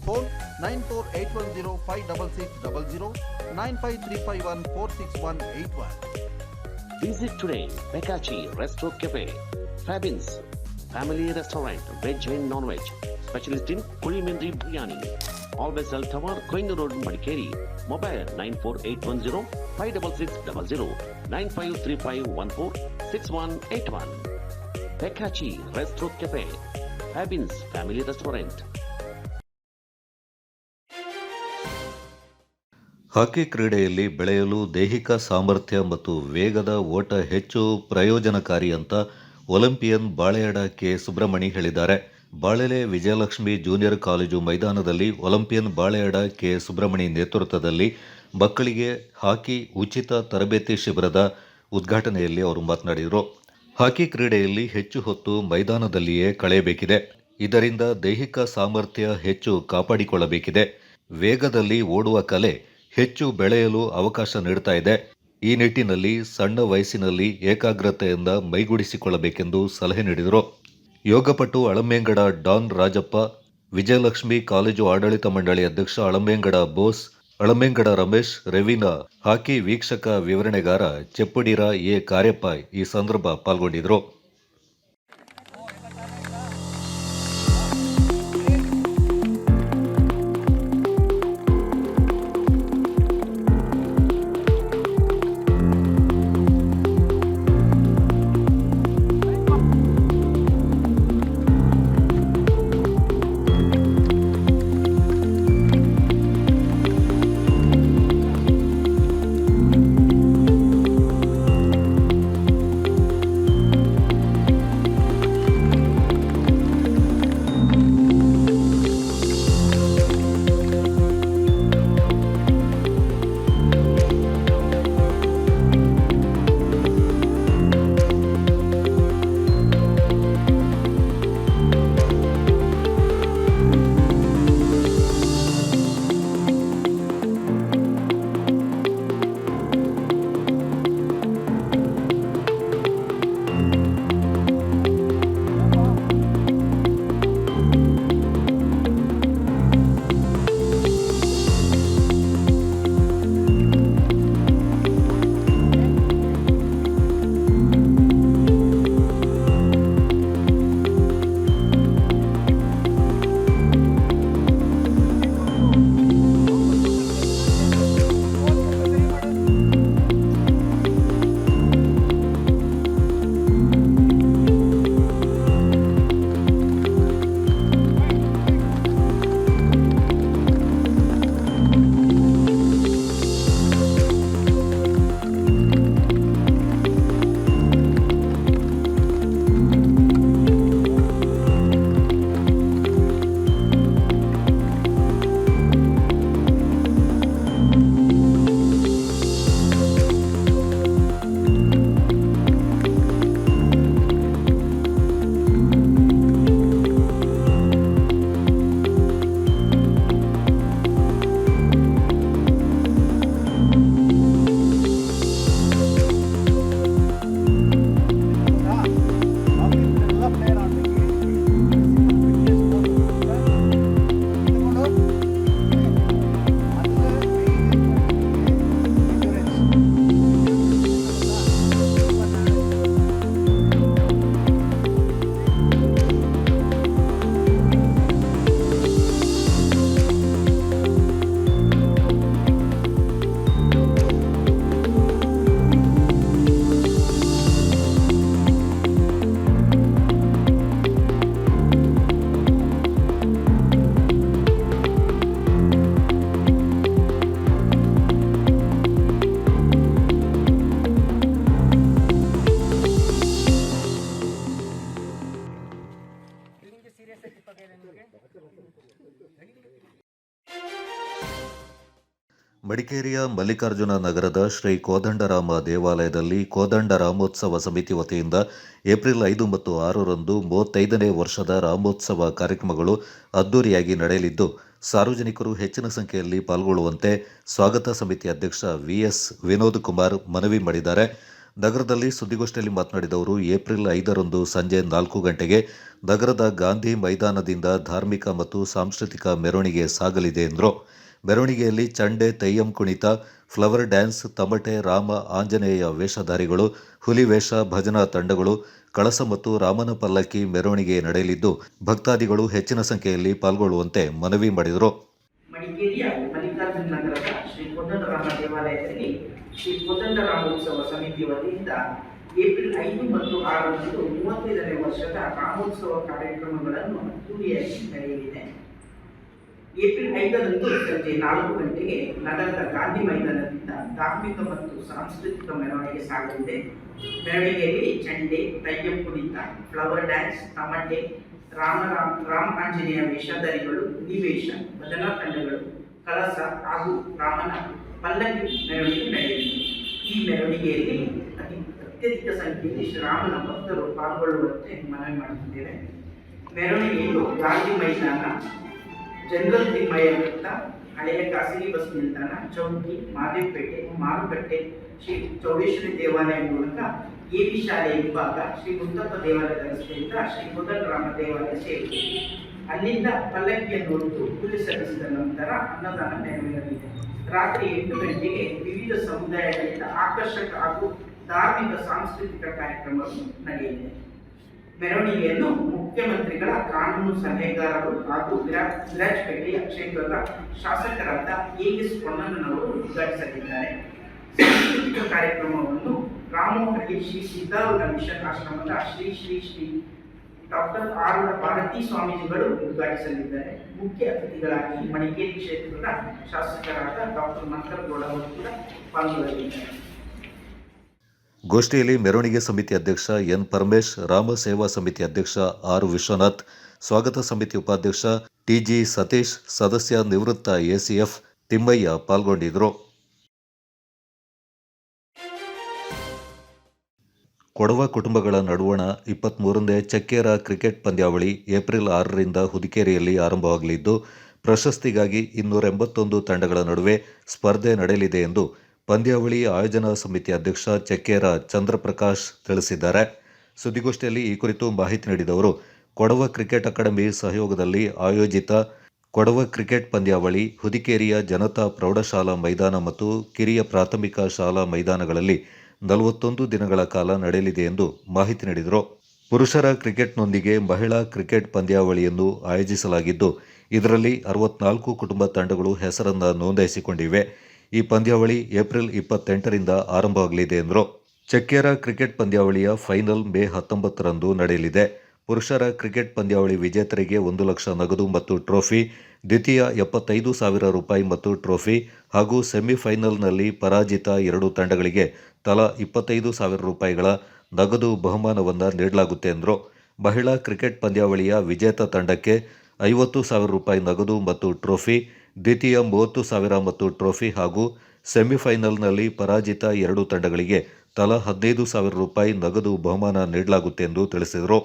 Phone 9481056600, 953514681. Visit today Bakachi Resto Cafe. Fabins Family Restaurant, Veg and Non-Veg. Specialist in Kulimindri Biryani. Always Tower, Koinur Road, Madikeri. Mobile 94810-56600, 9535146181. Bakachi Resto Cafe. Fabins Family Restaurant. ಹಾಕಿ ಕ್ರೀಡೆಯಲ್ಲಿ ಬೆಳೆಯಲು ದೈಹಿಕ ಸಾಮರ್ಥ್ಯ ಮತ್ತು ವೇಗದ ಓಟ ಹೆಚ್ಚು ಪ್ರಯೋಜನಕಾರಿ ಅಂತ ಒಲಿಂಪಿಯನ್ ಬಾಳೆಯಡ ಕೆ ಸುಬ್ರಮಣಿ ಹೇಳಿದ್ದಾರೆ. ಬಾಳೆಲೆ ವಿಜಯಲಕ್ಷ್ಮಿ ಜೂನಿಯರ್ ಕಾಲೇಜು ಮೈದಾನದಲ್ಲಿ ಒಲಿಂಪಿಯನ್ ಬಾಳೆಯಡ ಕೆ ಸುಬ್ರಮಣಿ ನೇತೃತ್ವದಲ್ಲಿ ಮಕ್ಕಳಿಗೆ ಹಾಕಿ ಉಚಿತ ತರಬೇತಿ ಶಿಬಿರದ ಉದ್ಘಾಟನೆಯಲ್ಲಿ ಅವರು ಮಾತನಾಡಿದರು. ಹಾಕಿ ಕ್ರೀಡೆಯಲ್ಲಿ ಹೆಚ್ಚು ಹೊತ್ತು ಮೈದಾನದಲ್ಲಿಯೇ ಕಳೆಯಬೇಕಿದೆ. ಇದರಿಂದ ದೈಹಿಕ ಸಾಮರ್ಥ್ಯ ಹೆಚ್ಚು ಕಾಪಾಡಿಕೊಳ್ಳಬೇಕಿದೆ. ವೇಗದಲ್ಲಿ ಓಡುವ ಕಲೆ ಹೆಚ್ಚು ಬೆಳೆಯಲು ಅವಕಾಶ ನೀಡ್ತಾ ಇದೆ. ಈ ನಿಟ್ಟಿನಲ್ಲಿ ಸಣ್ಣ ವಯಸ್ಸಿನಲ್ಲಿ ಏಕಾಗ್ರತೆಯಿಂದ ಮೈಗೂಡಿಸಿಕೊಳ್ಳಬೇಕೆಂದು ಸಲಹೆ ನೀಡಿದರು. ಯೋಗಪಟು ಅಳಮೇಂಗಡ ಡಾನ್ ರಾಜಪ್ಪ, ವಿಜಯಲಕ್ಷ್ಮಿ ಕಾಲೇಜು ಆಡಳಿತ ಮಂಡಳಿ ಅಧ್ಯಕ್ಷ ಅಳಮೇಂಗಡ ಬೋಸ್, ಅಳಮೇಂಗಡ ರಮೇಶ್, ರವೀನಾ, ಹಾಕಿ ವೀಕ್ಷಕ ವಿವರಣೆಗಾರ ಚೆಪ್ಪಡಿರ ಎ ಕಾರ್ಯಪ್ಪ ಈ ಸಂದರ್ಭ ಪಾಲ್ಗೊಂಡಿದ್ದರು. ಮಡಿಕೇರಿಯ ಮಲ್ಲಿಕಾರ್ಜುನ ನಗರದ ಶ್ರೀ ಕೋದಂಡರಾಮ ದೇವಾಲಯದಲ್ಲಿ ಕೋದಂಡ ರಾಮೋತ್ಸವ ಸಮಿತಿ ವತಿಯಿಂದ ಏಪ್ರಿಲ್ 5 ಮತ್ತು 6ರಂದು 35ನೇ ವರ್ಷದ ರಾಮೋತ್ಸವ ಕಾರ್ಯಕ್ರಮಗಳು ಅದ್ದೂರಿಯಾಗಿ ನಡೆಯಲಿದ್ದು, ಸಾರ್ವಜನಿಕರು ಹೆಚ್ಚಿನ ಸಂಖ್ಯೆಯಲ್ಲಿ ಪಾಲ್ಗೊಳ್ಳುವಂತೆ ಸ್ವಾಗತ ಸಮಿತಿ ಅಧ್ಯಕ್ಷ ವಿಎಸ್ ವಿನೋದ್ ಕುಮಾರ್ ಮನವಿ ಮಾಡಿದ್ದಾರೆ. ನಗರದಲ್ಲಿ ಸುದ್ದಿಗೋಷ್ಠಿಯಲ್ಲಿ ಮಾತನಾಡಿದ ಅವರು, ಏಪ್ರಿಲ್ 5ರಂದು ಸಂಜೆ 4 ಗಂಟೆಗೆ ನಗರದ ಗಾಂಧಿ ಮೈದಾನದಿಂದ ಧಾರ್ಮಿಕ ಮತ್ತು ಸಾಂಸ್ಕೃತಿಕ ಮೆರವಣಿಗೆ ಸಾಗಲಿದೆ ಎಂದರು. ಮೆರವಣಿಗೆಯಲ್ಲಿ ಚಂಡೆ, ತೆಯ್ಯಂ ಕುಣಿತ, ಫ್ಲವರ್ ಡ್ಯಾನ್ಸ್, ತಮಟೆ, ರಾಮ, ಆಂಜನೇಯ ವೇಷಧಾರಿಗಳು, ಹುಲಿ ವೇಷ, ಭಜನಾ ತಂಡಗಳು, ಕಳಸ ಮತ್ತು ರಾಮನ ಪಲ್ಲಕ್ಕಿ ಮೆರವಣಿಗೆ ನಡೆಯಲಿದ್ದು, ಭಕ್ತಾದಿಗಳು ಹೆಚ್ಚಿನ ಸಂಖ್ಯೆಯಲ್ಲಿ ಪಾಲ್ಗೊಳ್ಳುವಂತೆ ಮನವಿ ಮಾಡಿದರು. ಮಡಿಕೇರಿಯ ಮಲ್ಲಿಕಾರ್ಜುನ ನಗರದ ಶ್ರೀ ಕೋದಂಡರಾಮ ದೇವಾಲಯದಲ್ಲಿ ಶ್ರೀ ಕೋದಂಡರಾಮೋತ್ಸವ ಸಮಿತಿ ವತಿಯಿಂದ ಏಪ್ರಿಲ್ 5 ಮತ್ತು 6ರಂದು 35ನೇ ವರ್ಷದ ರಾಮೋತ್ಸವ ಕಾರ್ಯಕ್ರಮಗಳನ್ನು ಅದ್ದೂರಿಯಾಗಿ ನಡೆಯಲಿದೆ. ಏಪ್ರಿಲ್ 5ರಂದು ಸಂಜೆ 4 ಗಂಟೆಗೆ ನಗರದ ಗಾಂಧಿ ಮೈದಾನದಿಂದ ಧಾರ್ಮಿಕ ಮತ್ತು ಸಾಂಸ್ಕೃತಿಕ ಮೆರವಣಿಗೆ ಸಾಗಲಿದೆ. ಮೆರವಣಿಗೆಯಲ್ಲಿ ಚಂಡೆ, ತೆಯ್ಯಂ ಕುಣಿತ, ಫ್ಲವರ್ ಡ್ಯಾನ್ಸ್, ತಮಟೆ, ರಾಮ ಆಂಜನೇಯ ವೇಷಧಾರಿಗಳು, ಹುಲಿವೇಷ, ಭಜನಾ ತಂಡಗಳು, ಕಳಸ ಹಾಗೂ ರಾಮನ ಪಲ್ಲಕ್ಕಿ ಮೆರವಣಿಗೆ ನಡೆಯಲಿದೆ. ಈ ಮೆರವಣಿಗೆಯಲ್ಲಿ ಅತ್ಯಧಿಕ ಸಂಖ್ಯೆಯಲ್ಲಿ ಶ್ರೀರಾಮನ ಭಕ್ತರು ಪಾಲ್ಗೊಳ್ಳುವಂತೆ ಮನವಿ ಮಾಡುತ್ತಿದ್ದೇವೆ. ಮೆರವಣಿಗೆಯನ್ನು ಗಾಂಧಿ ಮೈದಾನ, ಜನರಲ್ ತಿಮ್ಮಯ್ಯ ವೃತ್ತ, ಹಳೆಯ ಖಾಸಗಿ ಬಸ್ ನಿಲ್ದಾಣ, ಚೌಕಿ, ಮಾದೇವಪೇಟೆ, ಮಾರುಕಟ್ಟೆ, ಶ್ರೀ ಚೌಡೇಶ್ವರಿ ದೇವಾಲಯ ಮೂಲಕ ಎಬಿ ಶಾಲೆ ಹಿಂಭಾಗ ಶ್ರೀ ಮುತ್ತಪ್ಪ ದೇವಾಲಯದ ರಸ್ತೆಯಿಂದ ಶ್ರೀ ಕೋದಂಡರಾಮ ದೇವಾಲಯ ಸೇರಿದೆ. ಅಲ್ಲಿಂದ ಪಲ್ಲಕ್ಕಿಯನ್ನು ಹೊತ್ತು ಪೂಜೆ ಸಲ್ಲಿಸಿದ ನಂತರ ಅನ್ನದಾನ ನೆರವೇರಲಿದೆ. ರಾತ್ರಿ 8 ಗಂಟೆಗೆ ವಿವಿಧ ಸಮುದಾಯಗಳಿಂದ ಆಕರ್ಷಕ ಹಾಗೂ ಧಾರ್ಮಿಕ ಸಾಂಸ್ಕೃತಿಕ ಕಾರ್ಯಕ್ರಮಗಳು ನಡೆಯಲಿದೆ. ಮೆರವಣಿಗೆಯನ್ನು ಮುಖ್ಯಮಂತ್ರಿಗಳ ಕಾನೂನು ಸಲಹೆಗಾರರು ಹಾಗೂ ವಿರಾಜಪೇಟೆಯ ಕ್ಷೇತ್ರದ ಶಾಸಕರಾದ ಎಎಸ್ ಪೊನ್ನಣ್ಣನವರು ಉದ್ಘಾಟಿಸಲಿದ್ದಾರೆ. ಸಾಂಸ್ಕೃತಿಕ ಕಾರ್ಯಕ್ರಮವನ್ನು ರಾಮೋಹಳ್ಳಿ ಶ್ರೀ ಸಿದ್ಧಾರೂಢ ಮಿಷನ್ ಆಶ್ರಮದ ಶ್ರೀ ಶ್ರೀ ಶ್ರೀ ಡಾಕ್ಟರ್ ಆರೂಢ ಭಾರತೀ ಸ್ವಾಮೀಜಿಗಳು ಉದ್ಘಾಟಿಸಲಿದ್ದಾರೆ. ಮುಖ್ಯ ಅತಿಥಿಗಳಾಗಿ ಮಡಿಕೇರಿ ಕ್ಷೇತ್ರದ ಶಾಸಕರಾದ ಡಾಕ್ಟರ್ ಮಂಕರಗೌಡ ಅವರು ಕೂಡ ಪಾಲ್ಗೊಳ್ಳಲಿದ್ದಾರೆ. ಗೋಷ್ಠಿಯಲ್ಲಿ ಮೆರವಣಿಗೆ ಸಮಿತಿ ಅಧ್ಯಕ್ಷ ಎನ್ ಪರಮೇಶ್, ರಾಮ ಸೇವಾ ಸಮಿತಿ ಅಧ್ಯಕ್ಷ ಆರ್ ವಿಶ್ವನಾಥ್, ಸ್ವಾಗತ ಸಮಿತಿ ಉಪಾಧ್ಯಕ್ಷ ಟಿಜಿ ಸತೀಶ್, ಸದಸ್ಯ ನಿವೃತ್ತ ಎಸಿಎಫ್ ತಿಮ್ಮಯ್ಯ ಪಾಲ್ಗೊಂಡಿದ್ದರು. ಕೊಡವ ಕುಟುಂಬಗಳ ನಡುವಣ 23ನೇ ಚಕ್ಕೇರ ಕ್ರಿಕೆಟ್ ಪಂದ್ಯಾವಳಿ ಏಪ್ರಿಲ್ 6ರಿಂದ ಹುದಿಕೇರಿಯಲ್ಲಿ ಆರಂಭವಾಗಲಿದ್ದು, ಪ್ರಶಸ್ತಿಗಾಗಿ 281 ತಂಡಗಳ ನಡುವೆ ಸ್ಪರ್ಧೆ ನಡೆಯಲಿದೆ ಎಂದು ಪಂದ್ಯಾವಳಿ ಆಯೋಜನಾ ಸಮಿತಿ ಅಧ್ಯಕ್ಷ ಚಕ್ಕೇರ ಚಂದ್ರಪ್ರಕಾಶ್ ತಿಳಿಸಿದ್ದಾರೆ. ಸುದ್ದಿಗೋಷ್ಠಿಯಲ್ಲಿ ಈ ಕುರಿತು ಮಾಹಿತಿ ನೀಡಿದ ಅವರು, ಕೊಡವ ಕ್ರಿಕೆಟ್ ಅಕಾಡೆಮಿ ಸಹಯೋಗದಲ್ಲಿ ಆಯೋಜಿತ ಕೊಡವ ಕ್ರಿಕೆಟ್ ಪಂದ್ಯಾವಳಿ ಹುದಿಕೇರಿಯ ಜನತಾ ಪ್ರೌಢಶಾಲಾ ಮೈದಾನ ಮತ್ತು ಕಿರಿಯ ಪ್ರಾಥಮಿಕ ಶಾಲಾ ಮೈದಾನಗಳಲ್ಲಿ 41 ದಿನಗಳ ಕಾಲ ನಡೆಯಲಿದೆ ಎಂದು ಮಾಹಿತಿ ನೀಡಿದರು. ಪುರುಷರ ಕ್ರಿಕೆಟ್ನೊಂದಿಗೆ ಮಹಿಳಾ ಕ್ರಿಕೆಟ್ ಪಂದ್ಯಾವಳಿಯನ್ನು ಆಯೋಜಿಸಲಾಗಿದ್ದು, ಇದರಲ್ಲಿ 64 ಕುಟುಂಬ ತಂಡಗಳು ಹೆಸರನ್ನು ನೋಂದಾಯಿಸಿಕೊಂಡಿವೆ. ಈ ಪಂದ್ಯಾವಳಿ ಏಪ್ರಿಲ್ 28ರಿಂದ ಆರಂಭವಾಗಲಿದೆ ಎಂದರು. ಚಕ್ಕೇರ ಕ್ರಿಕೆಟ್ ಪಂದ್ಯಾವಳಿಯ ಫೈನಲ್ ಮೇ 19ರಂದು ನಡೆಯಲಿದೆ. ಪುರುಷರ ಕ್ರಿಕೆಟ್ ಪಂದ್ಯಾವಳಿ ವಿಜೇತರಿಗೆ 1 ಲಕ್ಷ ನಗದು ಮತ್ತು ಟ್ರೋಫಿ, ದ್ವಿತೀಯ 75,000 ರೂಪಾಯಿ ಮತ್ತು ಟ್ರೋಫಿ ಹಾಗೂ ಸೆಮಿಫೈನಲ್ನಲ್ಲಿ ಪರಾಜಿತ 2 ತಂಡಗಳಿಗೆ ತಲಾ 25,000 ರೂಪಾಯಿಗಳ ನಗದು ಬಹುಮಾನವನ್ನು ನೀಡಲಾಗುತ್ತೆ ಎಂದರು. ಮಹಿಳಾ ಕ್ರಿಕೆಟ್ ಪಂದ್ಯಾವಳಿಯ ವಿಜೇತ ತಂಡಕ್ಕೆ 50,000 ರೂಪಾಯಿ ನಗದು ಮತ್ತು ಟ್ರೋಫಿ, ದ್ವಿತೀಯ 30,000 ಮತ್ತು ಟ್ರೋಫಿ ಹಾಗೂ ಸೆಮಿಫೈನಲ್ನಲ್ಲಿ ಪರಾಜಿತ 2 ತಂಡಗಳಿಗೆ ತಲಾ 15,000 ರೂಪಾಯಿ ನಗದು ಬಹುಮಾನ ನೀಡಲಾಗುತ್ತೆ ಎಂದು ತಿಳಿಸಿದರು.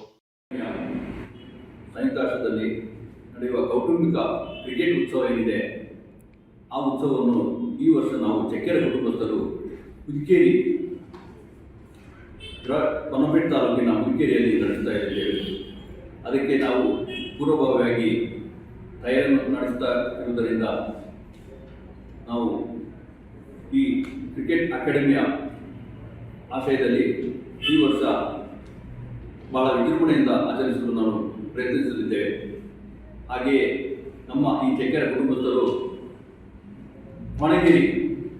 ಸಂಯುಕ್ತಾಶ್ರದಲ್ಲಿ ನಡೆಯುವ ಕೌಟುಂಬಿಕ ಕ್ರಿಕೆಟ್ ಉತ್ಸವ ಏನಿದೆ, ಆ ಉತ್ಸವವನ್ನು ಈ ವರ್ಷ ನಾವು ಚಕ್ಕೇರ ಕುಟುಂಬಸ್ಥರು ಹುದಿಕೇರಿ ಪೊನ್ನಪೇಟೆ ತಾಲೂಕಿನ ಹುದಿಕೇರಿಯಲ್ಲಿ ನಡೆಸ್ತಾ ಇದ್ದೇವೆ. ಅದಕ್ಕೆ ನಾವು ಪೂರ್ವಭಾವಿಯಾಗಿ ತಯಾರಿ ನಡೆಸ್ತಾ ಇರುವುದರಿಂದ ನಾವು ಈ ಕ್ರಿಕೆಟ್ ಅಕಾಡೆಮಿಯ ಆಶಯದಲ್ಲಿ ಈ ವರ್ಷ ಬಹಳ ವಿಜೃಂಭಣೆಯಿಂದ ಆಚರಿಸಲು ನಾವು ಪ್ರಯತ್ನಿಸಲಿದ್ದೇವೆ. ಹಾಗೆಯೇ ನಮ್ಮ ಈ ಚಕ್ಕೇರ ಕುಟುಂಬಸ್ಥರು ಹೊಣಗೇರಿ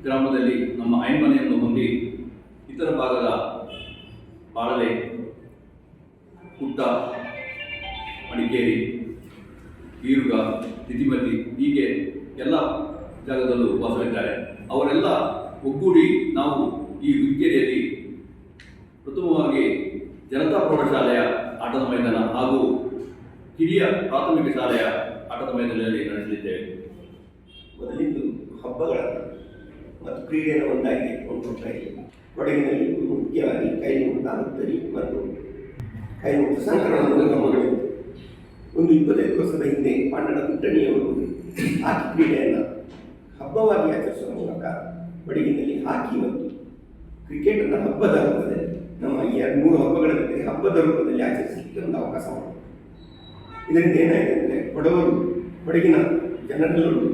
ಗ್ರಾಮದಲ್ಲಿ ನಮ್ಮ ಐನ್ಮನೆಯನ್ನು ಹೊಂದಿ ಇತರ ಭಾಗದ ಬಾಳಲೆ, ಪುಟ್ಟ, ಮಡಿಕೇರಿ, ಈರುಗ, ತಿತಿಮತಿ ಹೀಗೆ ಎಲ್ಲ ಜಾಗದಲ್ಲೂ ವಾಸವಿದ್ದಾರೆ. ಅವರೆಲ್ಲ ಒಗ್ಗೂಡಿ ನಾವು ಈ ಹುದಿಕೇರಿಯಲ್ಲಿ ಪ್ರಥಮವಾಗಿ ಜನತಾ ಪ್ರೌಢಶಾಲೆಯ ಆಟದ ಮೈದಾನ ಹಾಗೂ ಕಿರಿಯ ಪ್ರಾಥಮಿಕ ಶಾಲೆಯ ಆಟದ ಮೈದಾನದಲ್ಲಿ ನಡೆಸಲಿದ್ದೇವೆ. ಮೊದಲಿಂದು ಹಬ್ಬಗಳನ್ನು ಕ್ರೀಡೆಯನ್ನು ಒಂದಾಗಿ ಇಟ್ಕೊಂಡು ಕೊಡಗಿನಲ್ಲಿ ಮುಖ್ಯವಾಗಿ ಕೈಮುಟ್ಟ ಅಂತರಿ ಮತ್ತು ಕೈಮುಟ್ಟ ಸಂಕ್ರಮಣದ ಕ್ರಮಗಳಿತ್ತು. ಒಂದು 25 ವರ್ಷದ ಹಿಂದೆ ಪಟ್ಟಣ ಪುಟ್ಟಣಿಯವರು ಹಾಕಿ ಕ್ರೀಡೆಯನ್ನು ಹಬ್ಬವಾಗಿ ಆಚರಿಸುವ ಮೂಲಕ ಕೊಡಗಿನಲ್ಲಿ ಹಾಕಿ ಮತ್ತು ಕ್ರಿಕೆಟನ್ನು ಹಬ್ಬದ ರೂಪದಲ್ಲಿ ನಮ್ಮ ಈ 2 ಹಬ್ಬಗಳ ಜೊತೆ ಹಬ್ಬದ ರೂಪದಲ್ಲಿ ಆಚರಿಸಲಿಕ್ಕೆ ಒಂದು ಅವಕಾಶ ಮಾಡಿದೆ. ಇದರಿಂದ ಏನಾಯಿತು ಅಂದರೆ ಕೊಡಗಿನ ಜನರೆಲ್ಲರೂ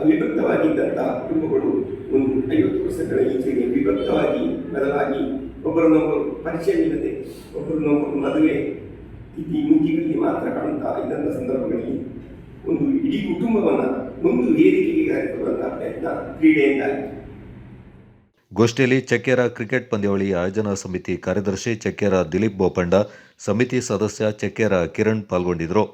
ಅವಿಭಕ್ತವಾಗಿದ್ದಂಥ ಕುಟುಂಬಗಳು ಒಂದು 50 ವರ್ಷಗಳ ಈಚೆಗೆ ವಿಭಕ್ತವಾಗಿ ಬದಲಾಗಿ ಒಬ್ಬರನ್ನೊಬ್ಬರು ಪರಿಚಯವಿಲ್ಲದೆ ಒಬ್ಬರನ್ನೊಬ್ಬರು ಮದುವೆ ತಿಥಿ ಮುಂಚಿಗಳಲ್ಲಿ ಮಾತ್ರ ಕಾಣುತ್ತಾ ಇದ್ದಂಥ ಸಂದರ್ಭಗಳಲ್ಲಿ ಒಂದು ಇಡೀ ಕುಟುಂಬವನ್ನು ಒಂದು ವೇದಿಕೆಗೆ ಕರೆತರುವಂತಹ ಪ್ರಯತ್ನ ಕ್ರೀಡೆಯಿಂದಾಯಿತು. ಗೋಷ್ಠಿಯಲ್ಲಿ ಚೆಕ್ಕೆರ ಕ್ರಿಕೆಟ್ ಪಂದ್ಯಾವಳಿ ಆಯೋಜನಾ ಸಮಿತಿ ಕಾರ್ಯದರ್ಶಿ ಚೆಕ್ಕೆರ ದಿಲೀಪ್ ಬೋಪಂಡ, ಸಮಿತಿ ಸದಸ್ಯ ಚೆಕ್ಕೆರ ಕಿರಣ್ ಪಾಲ್ಗೊಂಡಿದ್ದರು.